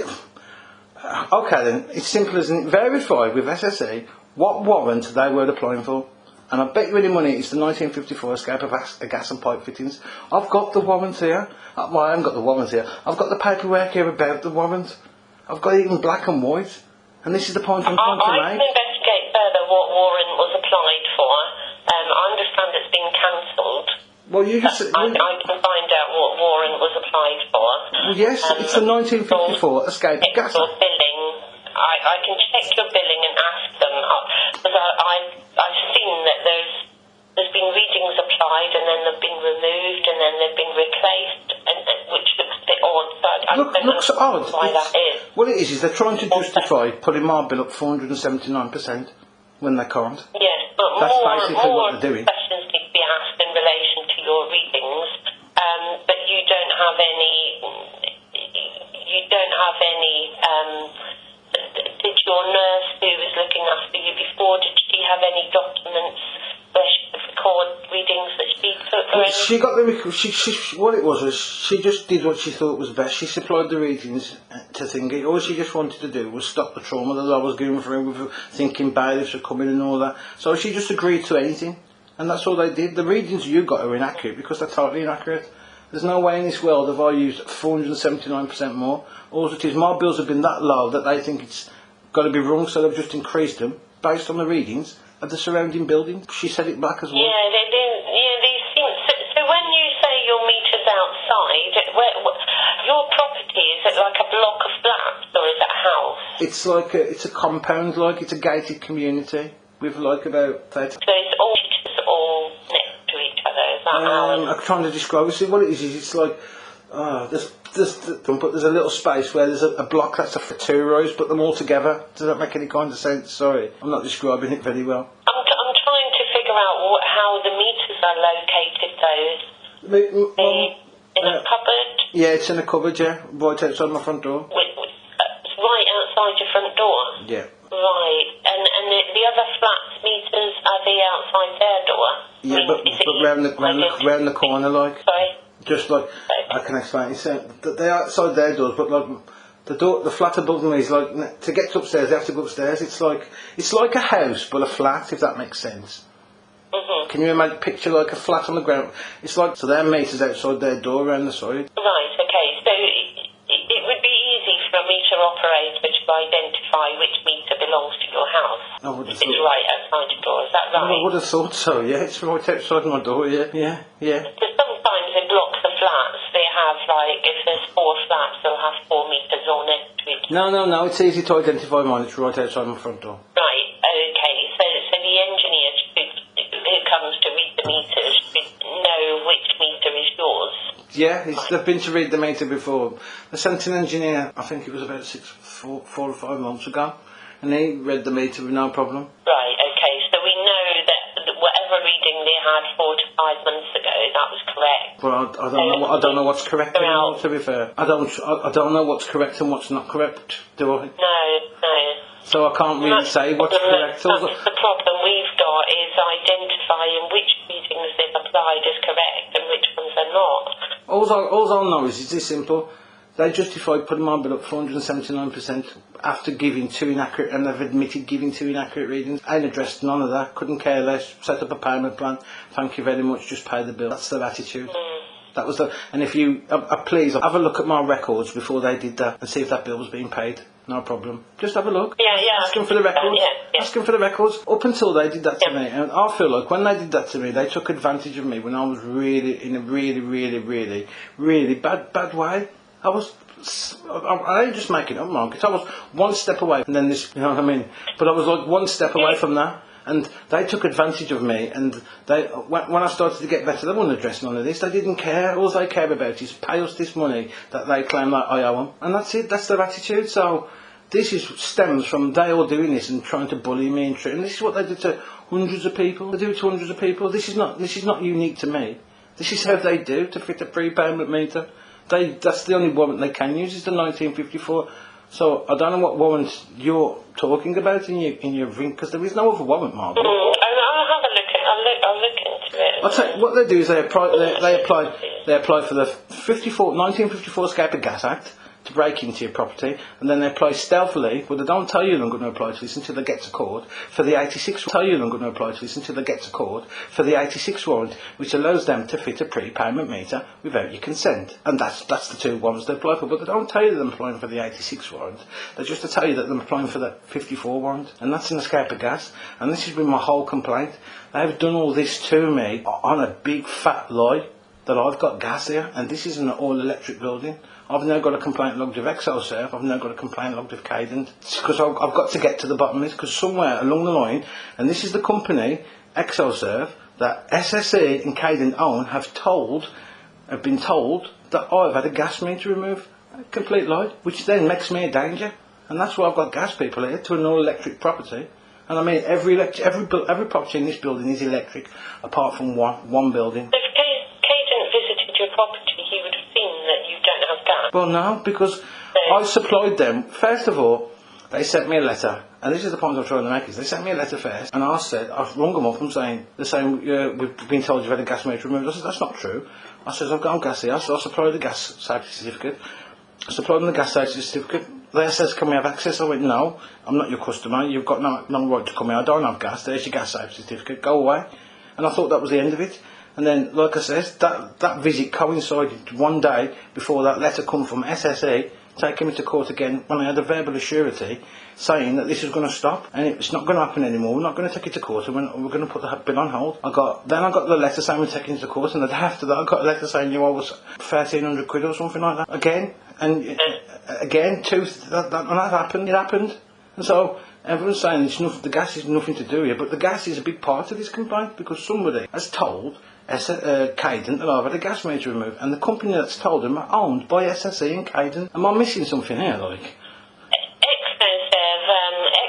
not. Okay then, it's simple as verify with SSE what warrant they were applying for. And I bet you any money it's the 1954 Escape of Gas and Pipe Fittings. I've got the warrant here. Well, I haven't got the warrant here. I've got the paperwork here about the warrant. I've got it in black and white. And this is the point I'm trying to make. I can investigate further what warrant was applied for. I understand understand it's been cancelled. Well, you just... I can find out what warrant was applied for. Well, yes, it's the 1954 Escape of Gas Your Act. billing. I can check your billing and ask them, because I've seen that there's been readings applied and then they've been removed and then they've been replaced, which looks a bit odd. So I don't Looks know odd. why that is. What it is they're trying to justify putting my bill up 479% when they can't. Yes, but That's more basically what they're doing. questions need to be asked in relation to your readings, but you don't have any. Did your nurse who was looking after you before, did she have any documents where she could record readings that she took? Or She got the what it was she just did what she thought was best. She supplied the readings to Thingy. All she just wanted to do was stop the trauma that I was going through with thinking bailiffs were coming and all that. So she just agreed to anything, and that's all they did. The readings you got are inaccurate because they're totally inaccurate. There's no way in this world have I used 479% more. All it is, my bills have been that low that they think it's got to be wrong, so they've just increased them based on the readings of the surrounding buildings. She said it back as well. yeah, they do. Yeah, these things. So when you say your meter's outside, your property, is it like a block of flats or is it a house? It's a compound, like it's a gated community with like about 30. So it's all next to each other. Is that how? I'm trying to describe it. See, what it is it's like there's a little space where there's a block that's for 2 rows, put them all together. Does that make any kind of sense? Sorry, I'm not describing it very well. I'm trying to figure out how the meters are located. Those in a cupboard. Yeah, it's in a cupboard. Yeah, right outside my front door. Right outside your front door. Yeah. Right, and the other flats meters, are they outside their door? Yeah, but round the corner, like. Sorry. Just like I can explain. It's they're outside their doors, but like the flat above me is like to get upstairs. They have to go upstairs. It's like a house, but a flat. If that makes sense. Mm-hmm. Can you imagine? Picture like a flat on the ground. It's like so their meters outside their door around the side. Right. Okay. So it would be easy for a meter operator to identify which meter belongs to your house. I would have It's thought. right outside your door. Is that right? I would have thought so. Yeah, it's right outside my door. Yeah. Because sometimes in blocks of flats, they have like, if there's 4 flats, they'll have 4 meters all next to each other. No. It's easy to identify mine. It's right outside my front door. Right, okay. So the engineer who comes to read the meters should know which meter is yours. Yeah, they've been to read the meter before. They sent an engineer, I think it was about 4 or 5 months ago, and he read the meter with no problem. Right, okay. So we know that whatever reading they had 4 to 5 months ago, that was correct. Well, I don't know what's correct anymore, to be fair. I don't know what's correct and what's not correct, do I? No. So I can't really say what's correct. That's the problem we've got, is identifying which readings they've applied as correct and which ones are not. All I'll know is it's this simple. They justified putting my bill up 479% after giving 2 inaccurate, and they've admitted giving 2 inaccurate readings. I ain't addressed none of that, couldn't care less, set up a payment plan, thank you very much, just pay the bill. That's their attitude. That was and if you, please, have a look at my records before they did that and see if that bill was being paid. No problem. Just have a look. Yeah. Ask them for the records. Yeah. Ask them for the records. Up until they did that to me, and I feel like when they did that to me, they took advantage of me when I was really in a really bad way. I ain't just making up, Margaret. I was one step away from then this, you know what I mean? But I was like one step away from that. And they took advantage of me, and when I started to get better, they wouldn't address none of this. They didn't care. All they care about is pay us this money that they claim that I owe them. And that's it. That's their attitude. So this stems from they all doing this and trying to bully me and treat. And this is what they do to hundreds of people. They do it to hundreds of people. This is not unique to me. This is how they do to fit a prepayment meter. That's the only warrant they can use is the 1954. So I don't know what warrant you're talking about in your ring, because there is no other warrant, Margaret. I'll have a look. I'll look into it. I'll tell you, what they do is they apply for the 1954 Escape of Gas Act. to break into your property, and then they apply stealthily, but they don't tell you they're going to apply to this until they get to court for the 86 tell you they're going to apply to this until they get to court for the 86 warrant, which allows them to fit a prepayment meter without your consent. And that's the two ones they apply for, but they don't tell you they're applying for the 86 warrant. They just tell you that they're applying for the 54 warrant, and that's an escape of gas. And this has been my whole complaint. They've done all this to me on a big fat lie that I've got gas here, and this is an all-electric building. I've now got a complaint logged with ExoServe, I've now got a complaint logged with Cadent, because I've got to get to the bottom of this, because somewhere along the line, and this is the company, ExoServe, that SSE and Cadent own, have been told that I've had a gas meter removed. A complete lie, which then makes me a danger. And that's why I've got gas people here, to an all-electric property. And I mean, every property in this building is electric, apart from one building. If Cadent visited your property, he would have seen that you don't have gas. Well, no, because I supplied them. First of all, they sent me a letter, and this is the point I'm trying to make, is they sent me a letter first, and I've rung them up and they're saying, we've been told you've had a gas meter removed. I said, that's not true. I said, I've got gas here, so I supplied the gas safety certificate. I supplied them the gas safety certificate. They says, can we have access? I went, no, I'm not your customer, you've got no right to come here, I don't have gas, there's your gas safety certificate, go away. And I thought that was the end of it. And then, like I said, that visit coincided one day before that letter come from SSE taking me to court again, when I had a verbal assurity saying that this was going to stop and it's not going to happen anymore. We're not going to take it to court, and we're going to put the bill on hold. I got the letter saying we're taking it to court, and the day after that I got a letter saying you owe us 1,300 quid or something like that. Again, and again, that happened. It happened, and so everyone's saying the gas is nothing to do here, but the gas is a big part of this complaint, because somebody has told Cadent that I've had a gas meter removed, and the company that's told them are owned by SSE and Cadent. Am I missing something here, like?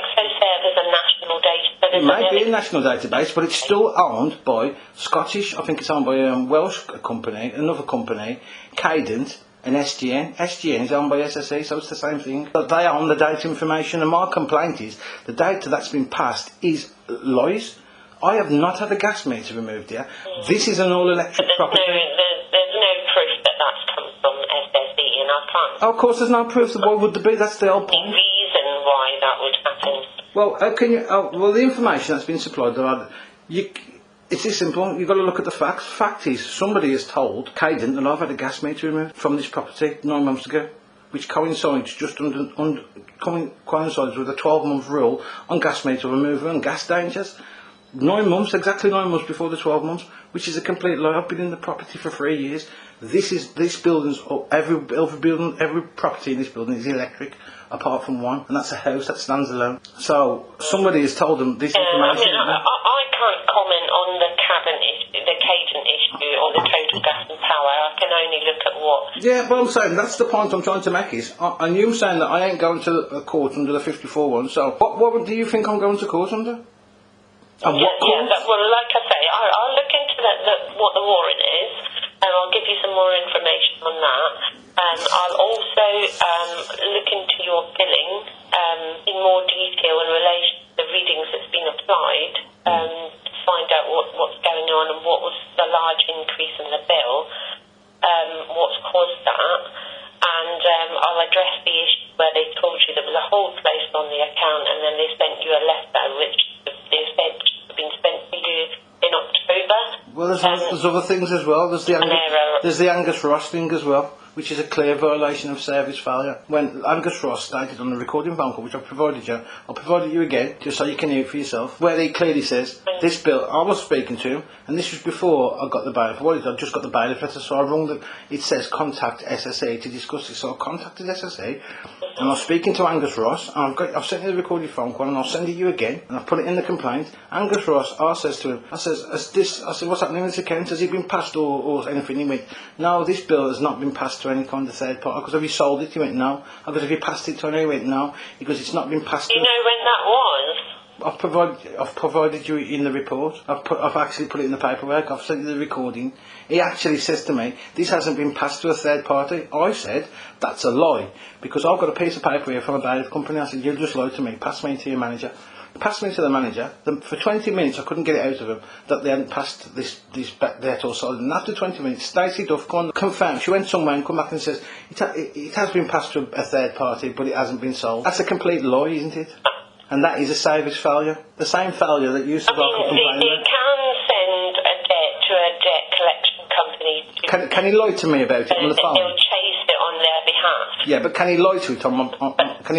ExoServe is a national database. It may be a national database, but it's still owned by Scottish, I think it's owned by a Welsh company, another company, Cadent, and SGN. SGN is owned by SSE, so it's the same thing. But they own the data information, and my complaint is the data that's been passed is lies. I have not had a gas meter removed here. This is an all-electric property. There's no proof that that's come from SSE, and I can't. Oh, of course, there's no proof. Why would there be? That's the whole point. Reason why that would happen. Well, how can you? Well, the information that's been supplied, it's this simple. You've got to look at the facts. Fact is, somebody has told Cadent that I've had a gas meter removed from this property 9 months ago, which coincides coincides with a 12-month rule on gas meter removal and gas dangers. 9 months, exactly 9 months before the 12 months, which is a complete lie. I've been in the property for 3 years. This building's every building, every property in this building is electric, apart from one, and that's a house that stands alone. So somebody has told them this information. I can't comment on the Cadent issue, or the total gas and power. I can only look at what. Yeah, but I'm saying that's the point I'm trying to make is, and you saying that I ain't going to a court under the 54 one. So what do you think I'm going to court under? Well, like I say, I'll look into what the warrant is, and I'll give you some more information on that. I'll also look into your billing in more detail in relation to the readings that's been applied, to find out what's going on and what was the large increase in the bill, what's caused that. And I'll address the issue where they told you there was a hold placed on the account, and then they sent you a letter which they said had been sent to you in October. Well, there's other things as well. There's the Angus Ross thing as well, which is a clear violation of service failure. When Angus Ross stated on the recording phone call, which I've provided you, I'll provide it you again, just so you can hear it for yourself, where he clearly says, this bill, I was speaking to him, and this was before I got the bailiff. I just got the bailiff letter, so I rung them. It says contact SSE to discuss this. So I contacted SSE, and I was speaking to Angus Ross, and I've sent you the recorded phone call, and I'll send it you again, and I've put it in the complaint. Angus Ross, I says to him, I said, what's happening in this account? Has it been passed or anything? He went, no, this bill has not been passed to any kind of third party. Because have you sold it? He went, no. I goes, have you passed it to anyone? He went, no. Because it's not been passed. You know when that was? I've provided you in the report. I've actually put it in the paperwork. I've sent you the recording. He actually says to me, this hasn't been passed to a third party. I said, that's a lie, because I've got a piece of paper here from a bailiff company. I said, you just lied to me. Pass me to your manager. passed me to the manager. For 20 minutes I couldn't get it out of him that they hadn't passed this Dettol Solid. And after 20 minutes, Stacey Duff confirmed. She went somewhere and come back and says, it has been passed to a third party, but it hasn't been sold. That's a complete lie, isn't it? And that is a service failure. The same failure that you spoke of. It can send a debt to a debt collection company. Can he lie to me about it on the phone? They'll chase it on their behalf. Yeah, but can he lie to it can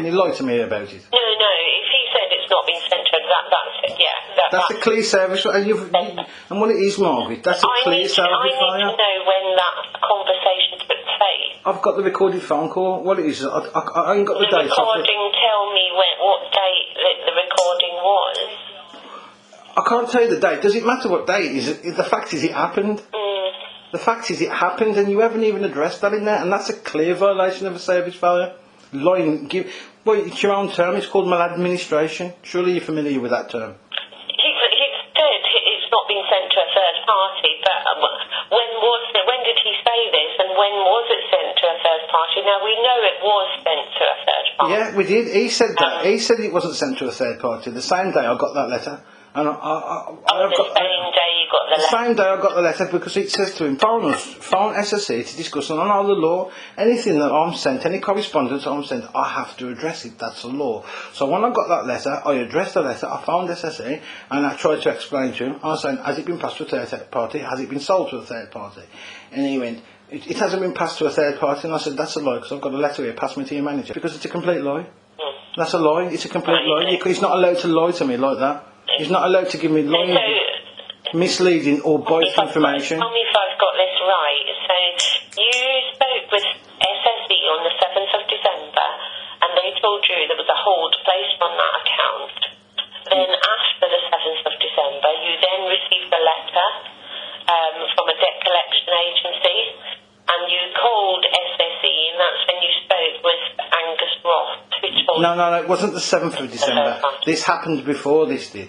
he lie to me about it? No. If he said it's not been sent to him, that's it. Yeah. That's a clear service. And what it is, Margaret, that's a clear service failure. I need to know when that conversation took place. I've got the recorded phone call. What it is, I ain't got the date. The recording, tell me what date the recording was. I can't tell you the date. Does it matter what date it is? The fact is it happened. The fact is it happened, and you haven't even addressed that in there, and that's a clear violation of a service failure. Lying, it's your own term. It's called maladministration. Surely you're familiar with that term. He said it's not been sent to a third party, but when did he say this, and when was it sent to a third party? Now we know it was sent to a third party. Yeah, we did. He said that. He said it wasn't sent to a third party. The same day I got that letter. And same day you got the letter? The same day I got the letter, because it says to him, phone SSE to discuss on all the law. Anything that I'm sent, any correspondence I'm sent, I have to address it. That's the law. So when I got that letter, I addressed the letter, I phoned SSE, and I tried to explain to him. I was saying, has it been passed to a third party? Has it been sold to a third party? And he went, it hasn't been passed to a third party. And I said, that's a lie, because I've got a letter here, pass me to your manager. Because it's a complete lie. That's a lie. It's a complete lie. He's not allowed to lie to me like that. He's not allowed to give me lying, misleading or biased information. Tell me if I've got this right. So you spoke with SSE on the 7th of December, and they told you there was a hold placed on that account. Then after the 7th of December, you then received a letter from a debt collection agency, and you called SSE, and that's when you spoke with Angus Ross. No, it wasn't the 7th of December. This happened before this did.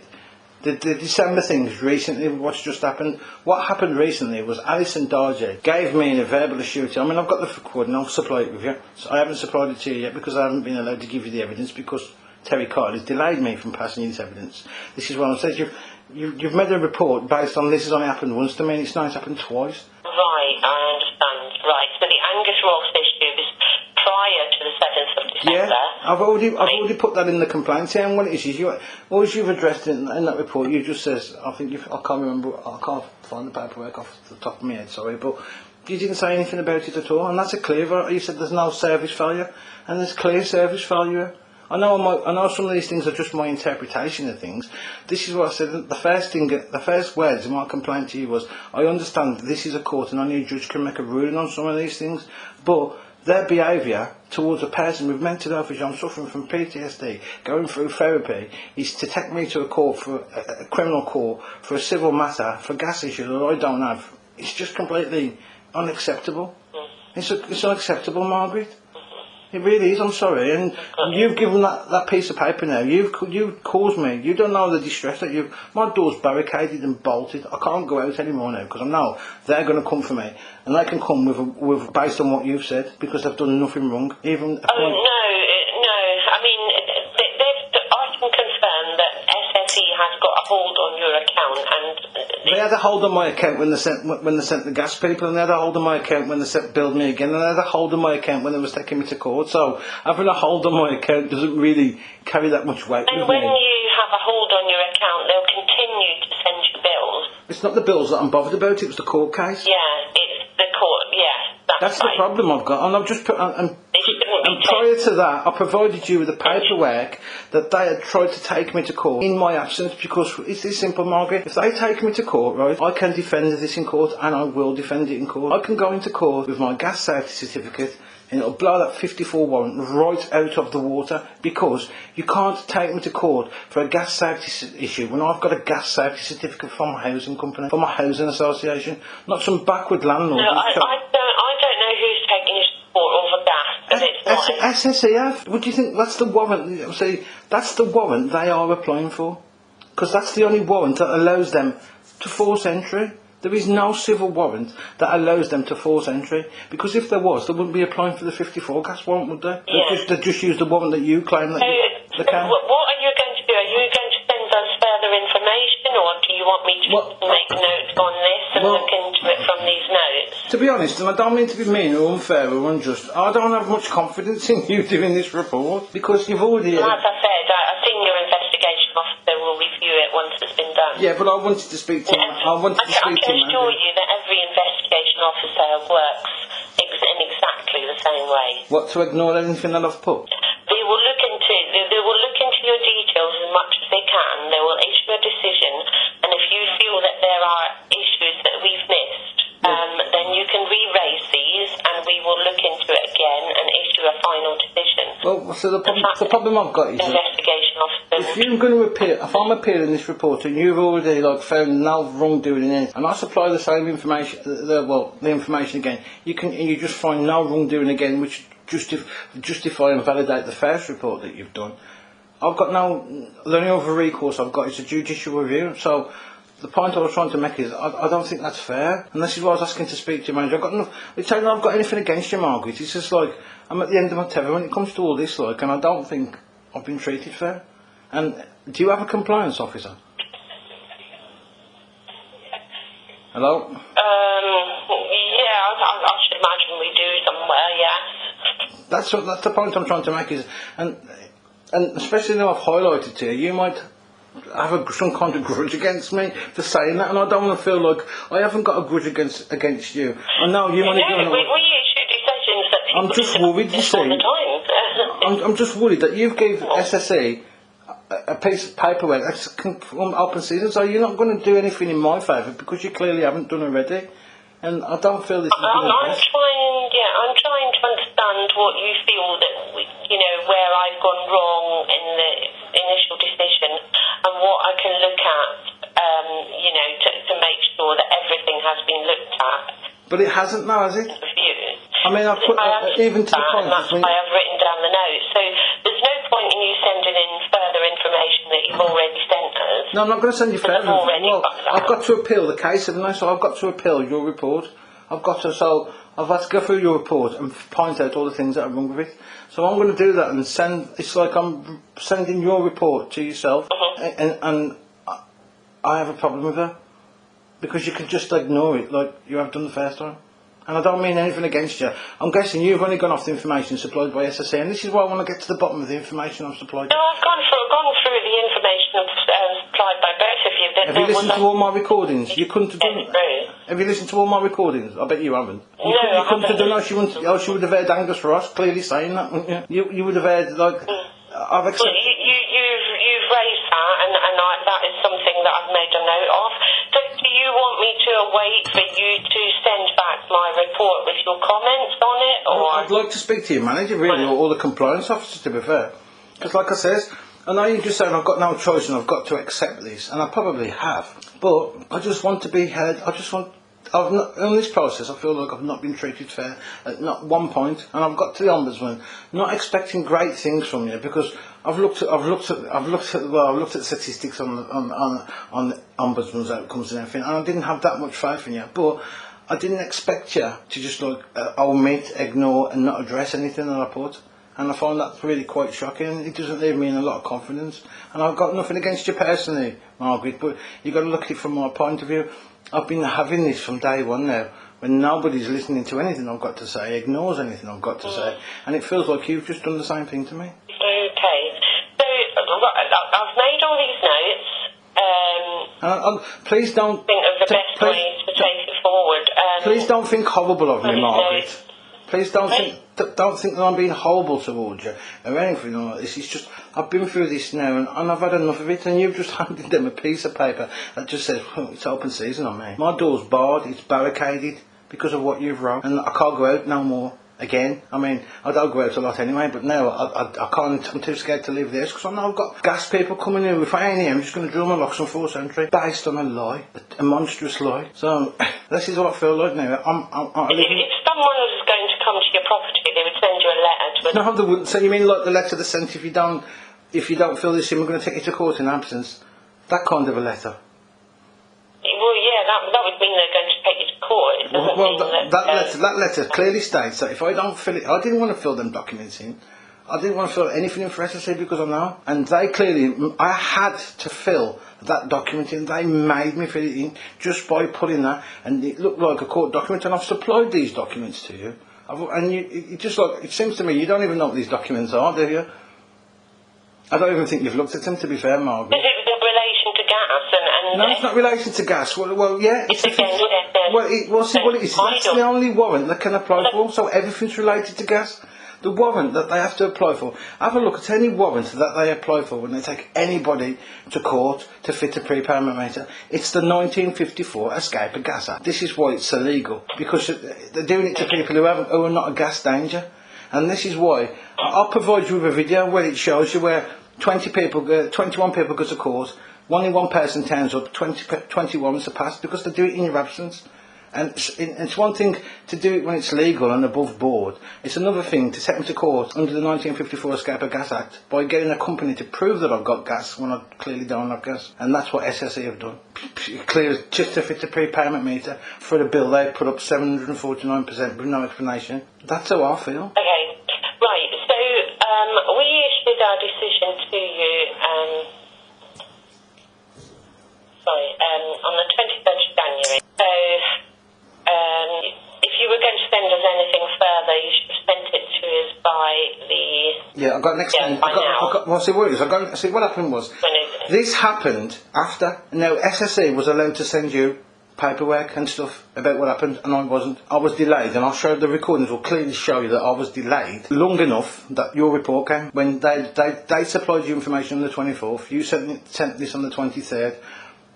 The December things recently, what's just happened. What happened recently was Alison Darjay gave me a verbal assurance. I mean, I've got the recording, I'll supply it with you. So I haven't supplied it to you yet because I haven't been allowed to give you the evidence, because Terry Carter has delayed me from passing you this evidence. This is what I'm saying. You've made a report based on this has only happened once to me, and it's now happened twice. Right, I understand. Right, so the Angus Ross issue was prior to the 7th of December. Yeah, I've already put that in the complaint here, and what it is all you've addressed in that report, you just says, I can't remember, I can't find the paperwork off the top of my head, sorry, but you didn't say anything about it at all, and that's a clear, you said there's no service failure, and there's clear service failure. I know some of these things are just my interpretation of things. This is what I said. The first words in my complaint to you was, I understand this is a court and only a judge can make a ruling on some of these things, but their behaviour towards a person with mental health issues, I'm suffering from PTSD, going through therapy, is to take me to a court, for a criminal court, for a civil matter, for gas issues that I don't have. It's just completely unacceptable. It's unacceptable, Margaret. It really is, I'm sorry, and you've given that piece of paper now, you've caused me, you don't know the distress that my door's barricaded and bolted, I can't go out anymore now, because I know they're going to come for me, and they can come with based on what you've said, because they've done nothing wrong, even... No, I mean, I can confirm that SSE has got a hold on your account, and... They had a hold on my account when they sent the gas people, and they had a hold on my account when they billed me again, and they had a hold on my account when they was taking me to court. So having a hold on my account doesn't really carry that much weight. And when you have a hold on your account, they'll continue to send you bills. It's not the bills that I'm bothered about. It was the court case. Yeah, it's the court. Yeah, that's right. The problem I've got, and I've just put. And prior to that, I provided you with the paperwork that they had tried to take me to court in my absence, because it's this simple, Margaret. If they take me to court, right, I can defend this in court, and I will defend it in court. I can go into court with my gas safety certificate, and it'll blow that 54 warrant right out of the water, because you can't take me to court for a gas safety issue when I've got a gas safety certificate from my housing company, from my housing association, not some backward landlord. No, I don't know who's taking you to court over gas. SSE, what do you think? That's the warrant. See, that's the warrant they are applying for, because that's the only warrant that allows them to force entry. There is no civil warrant that allows them to force entry, because if there was, they wouldn't be applying for the 54 gas warrant, would they? Yeah. They'd just use the warrant that you claim that they can. What are you going to do you going to send us further information, or do you want me to make notes on this and look into it from these notes? To be honest, and I don't mean to be mean or unfair or unjust, I don't have much confidence in you doing this report, because you've already... As I said, a senior investigation officer will review it once it's been done. Yeah, but I wanted to speak to you. I can assure you that every investigation officer works in exactly the same way. What, to ignore anything that I've put? They will look into your details as much as they can. They will issue a decision, and if you feel that there are issues that we've missed, then you can re-raise these, and we will look into it again and issue a final decision. Well, so the problem I've got is investigation officer. If you're going to appeal, if I'm appealing this report and you've already found no wrongdoing in it, and I supply the same information, the information again, you just find no wrongdoing again, which justify and validate the first report that you've done. I've got the only other recourse I've got is a judicial review. So the point I was trying to make is I don't think that's fair, and this is why I was asking to speak to your manager. It's not I've got anything against you, Margaret. It's just I'm at the end of my tether when it comes to all this, and I don't think I've been treated fair. And do you have a compliance officer? Hello? Yeah, I should imagine we do somewhere, yes. That's the point I'm trying to make is, and especially now I've highlighted to you, you might have some kind of grudge against me for saying that, and I don't want to feel like I haven't got a grudge against you. I know you want to do it. We issue decisions that people I'm just worried, you see. all the time. I'm just worried that you've gave SSE a piece of paperwork that's from open season, so you're not going to do anything in my favour because you clearly haven't done already. And I don't feel this is I'm trying to understand what you feel that where I've gone wrong in the initial decision, and what I can look at, to make sure that everything has been looked at. But it hasn't now, has it? I mean, I've put even to the point. And that's why I've written down the notes. So there's no point in you sending in further information that you've already sent us. No, I'm not going to send you further. Well, I've got to appeal the case, haven't I? So I've got to appeal your report. I've had to go through your report and point out all the things that are wrong with it. So I'm going to do that and send. It's like I'm sending your report to yourself, and I have a problem with that because you can just ignore it like you have done the first time. And I don't mean anything against you. I'm guessing you've only gone off the information supplied by SSE, and this is why I want to get to the bottom of the information I've supplied. No, I've gone through the information supplied by both of you. Have you listened to all my recordings? You couldn't have done it. Have you listened to all my recordings? I bet you haven't. You couldn't have done it. She would have heard Angus Ross clearly saying that, wouldn't you? You would have heard, I've accepted... You've raised that, and that is something that I've made a note of. So do you want me to wait for you to send back my report with your comments on it? Or I'd like to speak to your manager, really, or the compliance officer, to be fair. Because like I says, I know you just said I've got no choice and I've got to accept this, and I probably have. But I just want to be heard. In this process, I feel like I've not been treated fair at not one point, and I've got to the Ombudsman, not expecting great things from you because I've looked at statistics on the Ombudsman's outcomes and everything, and I didn't have that much faith in you. But I didn't expect you to just omit, ignore, and not address anything that I put. And I find that really quite shocking. It doesn't leave me in a lot of confidence. And I've got nothing against you personally, Margaret, but you've got to look at it from my point of view. I've been having this from day one now, when nobody's listening to anything I've got to say, ignores anything I've got to say, and it feels like you've just done the same thing to me. Okay. So, I've made all these notes. Please don't... think of the best way to take it forward. Please don't think horrible of me, Margaret. Please don't think that I'm being horrible towards you or anything like this. It's just I've been through this now and I've had enough of it, and you've just handed them a piece of paper that just says it's open season on me. My door's barred, it's barricaded because of what you've wrote, and I can't go out no more again. I mean, I don't go out a lot anyway, but now I can't. I'm too scared to leave this because I know I've got gas people coming in. If I ain't here, I'm just going to drill my locks on 4th Century based on a lie, a monstrous lie. So this is what I feel like now. If someone was going to come to your property, they would send you a letter. No, they wouldn't. So you mean like the letter they sent if you don't fill this in, we're going to take you to court in absence? That kind of a letter. Well, yeah, that would mean they're going to take you to court. It doesn't mean that letter clearly states that if I don't fill it, I didn't want to fill them documents in. I didn't want to fill anything in for SSE because I know. And they clearly, I had to fill that document in. They made me fill it in just by putting that. And it looked like a court document, and I've supplied these documents to you. It seems to me you don't even know what these documents are, do you? I don't even think you've looked at them, to be fair, Margaret. Is it in relation to gas? No, it's not related to gas. Well, yeah. It's against That's the only warrant that can apply for, so everything's related to gas. The warrant that they have to apply for. Have a look at any warrant that they apply for when they take anybody to court to fit a prepayment meter. It's the 1954 Escape of Gas Act. This is why it's illegal, because they're doing it to people who are not a gas danger. And this is why I'll provide you with a video where it shows you where 21 people go to court, only one person turns up, 21 is passed, because they do it in your absence. And it's one thing to do it when it's legal and above board. It's another thing to take them to court under the 1954 Escape of Gas Act by getting a company to prove that I've got gas when I clearly don't have gas. And that's what SSE have done. Clear, just to fit the prepayment meter for a bill they put up 749% with no explanation. That's how I feel. Okay, right. So we issued our decision to you. On the 23rd of January. So. If you were going to send us anything further, you should have sent it to us by the... Yeah, I got next time. What happened was, this happened after, now SSE was allowed to send you paperwork and stuff about what happened, and I wasn't. I was delayed, and I'll show the recordings will clearly show you that I was delayed long enough that your report came. When they supplied you information on the 24th, you sent this on the 23rd,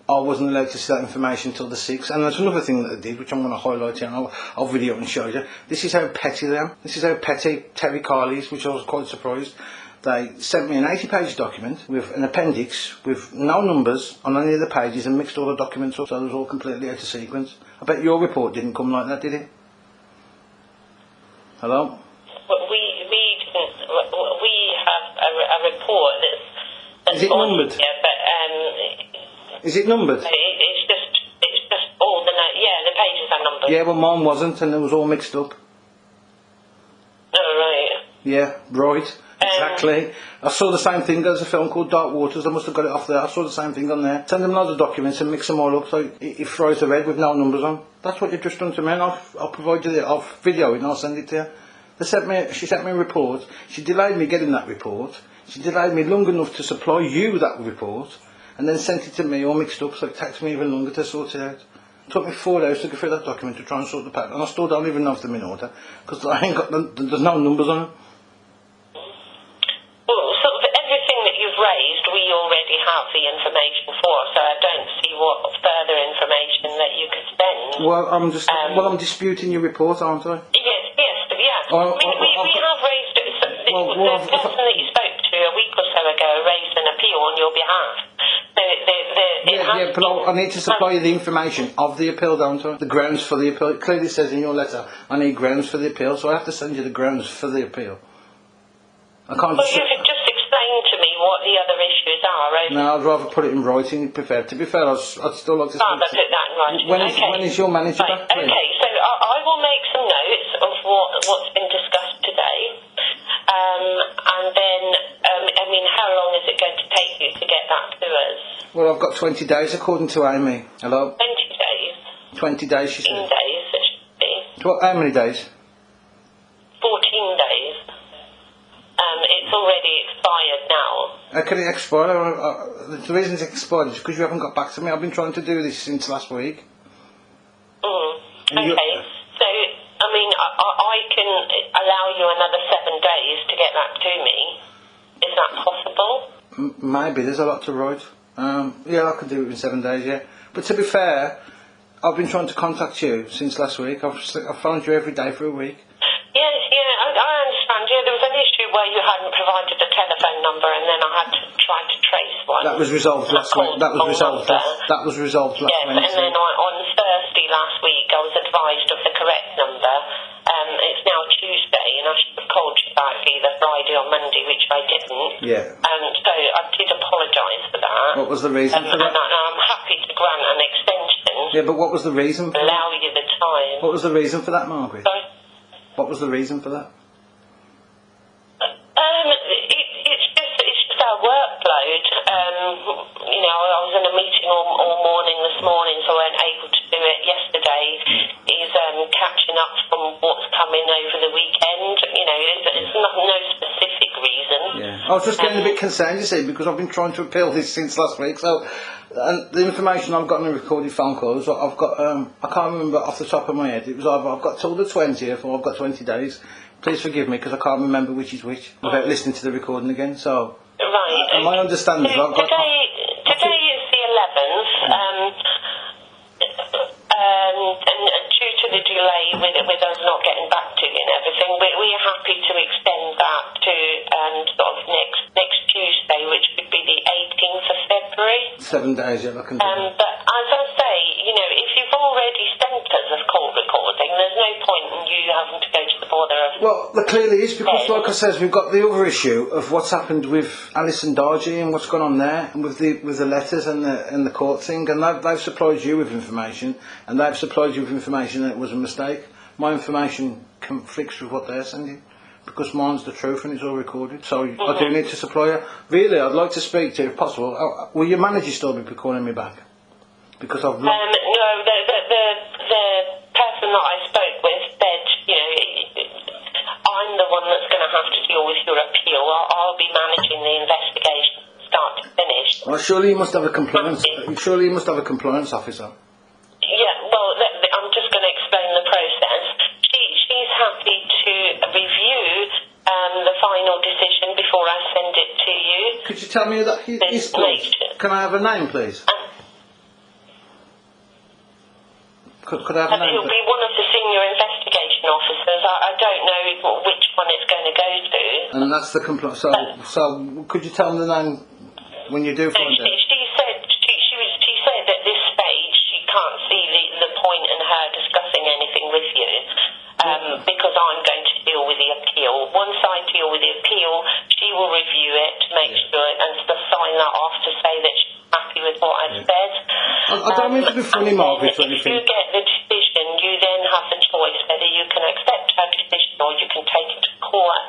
I wasn't allowed to see that information until the 6th. And there's another thing that they did, which I'm going to highlight here, and I'll video it and show you. This is how petty they are. This is how petty Terry Carley is, which I was quite surprised. They sent me an 80-page document with an appendix with no numbers on any of the pages and mixed all the documents up, so it was all completely out of sequence. I bet your report didn't come like that, did it? Hello? We have a report that's is it numbered? Here, but is it numbered? It's just all the the pages are numbered. Yeah, well mine wasn't, and it was all mixed up. Oh right. Yeah, right. Exactly. I saw the same thing. There's a film called Dark Waters. I must have got it off there. I saw the same thing on there. Send them loads of documents and mix them all up so it fries the red with no numbers on. That's what you've just done to me. And I'll provide you I'll video it and I'll send it to you. She sent me a report. She delayed me getting that report. She delayed me long enough to supply you that report, and then sent it to me all mixed up, so it takes me even longer to sort it out. It took me 4 days to go through that document to try and sort the pattern, and I still don't even know if they're in order because there's no numbers on them. Well, sort of everything that you've raised, we already have the information for, so I don't see what further information that you could send. Well, I'm disputing your report, aren't I? Yes. We have raised it. The person that you spoke to a week or so ago raised an appeal on your behalf. But I need to supply you the information of the appeal, don't I? The grounds for the appeal. It clearly says in your letter, I need grounds for the appeal, so I have to send you the grounds for the appeal. I can't. Well, you could just explain to me what the other issues are. Right? No, I'd rather put it in writing. To be fair, I'd still like to. Put that in writing. When is your manager back? Okay, so I will make some notes of what's been discussed today, and then how long is it going to take you to get that to us? Well, I've got 20 days according to Amy. Hello. 20 days. 20 days, she said. 15 days. It should be. How many days? 14 days. It's already expired now. Can it expire? The reason it's expired is because you haven't got back to me. I've been trying to do this since last week. Okay. So, I can allow you another 7 days to get that to me. Is that possible? Maybe. There's a lot to write. Yeah, I could do it in 7 days, yeah. But to be fair, I've been trying to contact you since last week. I've phoned you every day for a week. Yes, I understand. Yeah, there was an issue where you hadn't provided a telephone number, and then I had to try to trace one. That was resolved last week. That was resolved last Wednesday. Wednesday. And then on Thursday last week, I was advised of the correct number. It's now Tuesday, and I should have called you back either Friday or Monday, which I didn't. Yeah. So I did apologise for that. What was the reason for that? And I'm happy to grant an extension. Yeah, but what was the reason? Allow you the time. What was the reason for that, Margaret? Sorry? What was the reason for that? I was in a meeting all morning this morning, so I weren't able to do it yesterday, is catching up from what's coming over the weekend. You know, it's no specific reason. Yeah. I was just getting a bit concerned, you see, because I've been trying to appeal this since last week. So, and the information I've got in the recorded phone calls, I've got, I can't remember off the top of my head. It was either I've got till the 20th or I've got 20 days. Please forgive me because I can't remember which is which without listening to the recording again. So, right. My understanding is I've got. Today is the 11th. And due to the delay with us not getting back to you and everything, we are happy to extend that to sort of next Tuesday, which would be the 18th of February. 7 days, yeah, I can do that. But as I say, you know, if you've already sent us a call recording, there's no point in you having to go to the bother of... Well, there clearly is, because like I says, we've got the other issue of what's happened with Alison Dargy and what's gone on there, and with the letters and the court thing, and they've supplied you with information, and they've supplied you with information that it was a mistake. My information conflicts with what they're sending, because mine's the truth and it's all recorded, so I do need to supply you. Really, I'd like to speak to you, if possible. Will your manager still be calling me back? Because I've... No, the person that I spoke with said, you know, I'm the one that's going to have to deal with your appeal. I'll be managing the investigation start to finish. Well, surely you must have a compliance. Surely you must have a compliance officer. Yeah, well, I'm just going to explain the process. She's happy to review the final decision before I send it to you. Could you tell me that his please? Can I have a name, please? Could I have a name? It'll be one of the senior investigation officers. I don't know which one it's going to go to. And that's the complaint. So could you tell me the name when you do find it? She said at this stage she can't see the point in her discussing anything with you, because I'm going to deal with the appeal. Once I deal with the appeal, she will review it to make sure and to sign that off to say that she's happy with what I've said. I don't mean to be funny, Margaret, or anything. If you get the decision, you then have the choice whether you can accept her decision or you can take it to court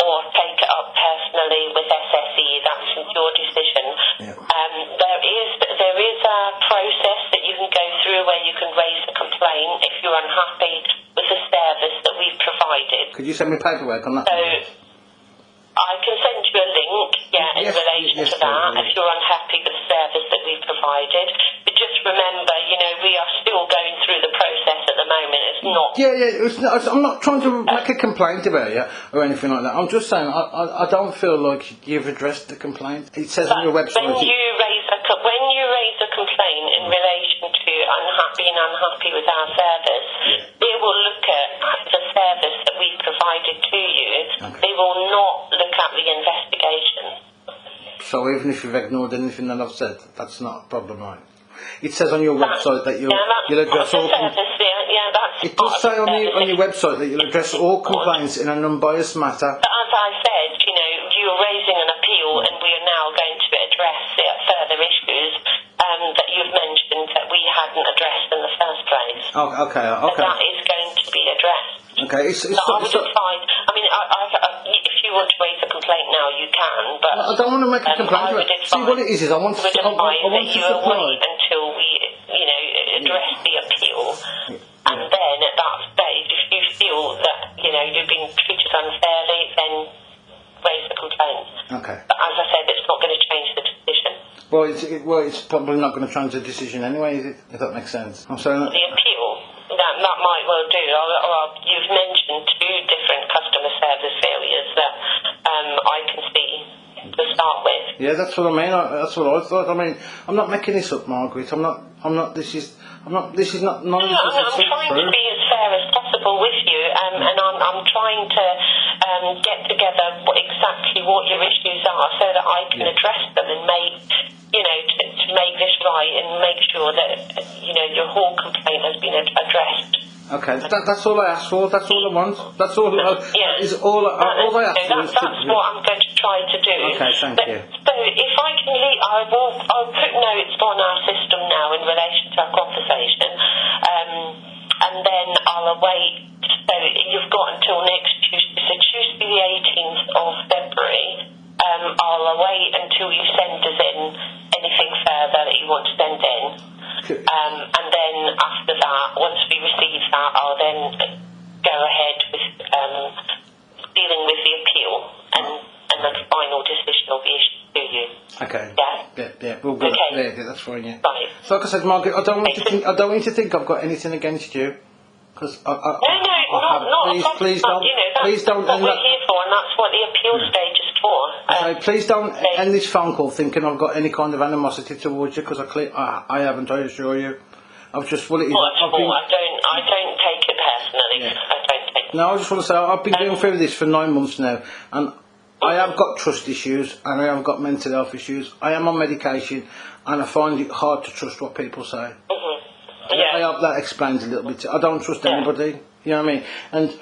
or take it up personally with SSE. That's your decision. Yeah. There is a process that you can go through where you can raise a complaint if you're unhappy with the service that we've provided. Could you send me paperwork on that? So I can send you a link, in relation to that, if you're unhappy with the service that we've provided. But just remember, you know, we are still going through the process at the moment. It's not... I'm not trying to make a complaint about you or anything like that. I'm just saying I don't feel like you've addressed the complaint. It says on your website... When you raise a complaint in relation to being unhappy with our service, they will look at the service that we've provided to you. Okay. They will not look at the investigation. So even if you've ignored anything that I've said, that's not a problem, right? It says on your website that you'll address all... It does say on your website that you'll address all complaints in an unbiased matter. But as I said, you know, you're raising an appeal and we are now going to address further issues that you've mentioned that we hadn't addressed in the first place. Okay. So that is going to be addressed. Okay, if you want to raise a complaint now, you can, but... I don't want to make a complaint. See, what it is I want to supply... wait until we, you know, address the appeal, and then at that stage, if you feel that, you know, you've been treated unfairly, then raise the complaint. Okay. But as I said, it's not going to change the decision. Well, it's probably not going to change the decision anyway, is it? If that makes sense. I'm sorry. The appeal, that might well do. You've mentioned 2 different customer service failures that I can see to start with. Yeah, that's what I mean. That's what I thought. I mean, I'm not making this up, Margaret. I'm not. This is not. None of this is I'm trying to be as fair as possible with you, and I'm trying to get together exactly what your issues are, so that I can address them and make, you know, to make this right and make sure that, you know, your whole complaint has been addressed. Okay, that's all I ask for. That's all I want. That's all. All I ask for is that's what I'm going to try to do. Okay, thank you. So if I can leave, I'll put notes on our system now in relation to our conversation, and then I'll await. So you've got until next Tuesday. So Tuesday the 18th of February. I'll await until you send us in anything further. I'll then go ahead with dealing with the appeal and the final decision will be issued to you. Okay. Yeah? We'll go. Okay. Yeah, that's fine. Yeah. Right. So, like I said, Margaret, I don't want you to think I've got anything against you, because No, not please don't. You know, Please don't. That's what we're here for, and that's what the appeal stage is for. So please don't end this phone call thinking I've got any kind of animosity towards you, because I haven't. I assure you. I've just what it is. I don't take it personally. Yeah. I don't take it. No, I just want to say I've been going through this for 9 months now, and I have got trust issues and I have got mental health issues. I am on medication, and I find it hard to trust what people say. I hope that explains a little bit. I don't trust anybody. You know what I mean? And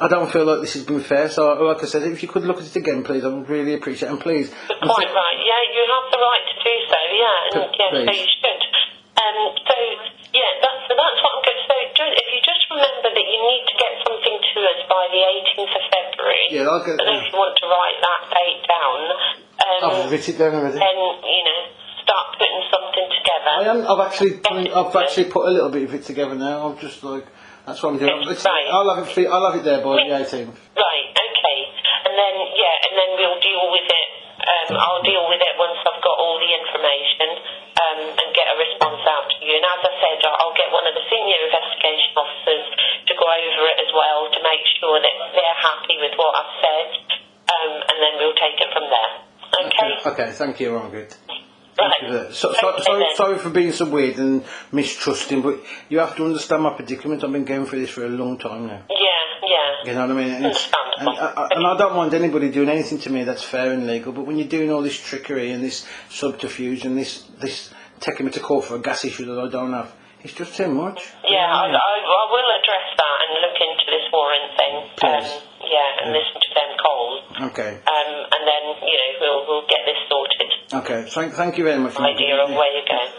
I don't feel like this has been fair. So, like I said, if you could look at it again, please, I would really appreciate it. And please, quite right. Yeah, you have the right to do so. Yeah, and so you should. So that's what I'm going to say. If you just remember that you need to get something to us by the 18th of February. Yeah, I'll get. And if you want to write that date down, I've written it down already. then start putting something together. I've actually put a little bit of it together now. I'm just like, that's what I'm doing. Right. I'll have it there by the 18th. Right. Okay. And then we'll deal with it. I'll deal with it once I've got all the information and get a response out to you. And as I said, I'll get one of the senior investigation officers to go over it as well to make sure that they're happy with what I've said, and then we'll take it from there. Okay? Okay, thank you, Margaret. Right. Sorry for being so weird and mistrusting, but you have to understand my predicament. I've been going through this for a long time now. Yeah. You know what I mean? And I don't want anybody doing anything to me that's fair and legal, but when you're doing all this trickery and this subterfuge and this taking me to court for a gas issue that I don't have, it's just too much. Yeah, I will address that and look into this warrant thing. Please. And listen to them calls. Okay. And then, we'll get this sorted. Okay, thank you very much. Idea of where you're going.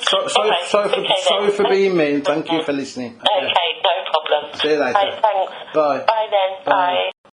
Sorry for being mean. Thank you for listening. Okay, no problem. See you later. Right, thanks. Bye. Bye then. Bye.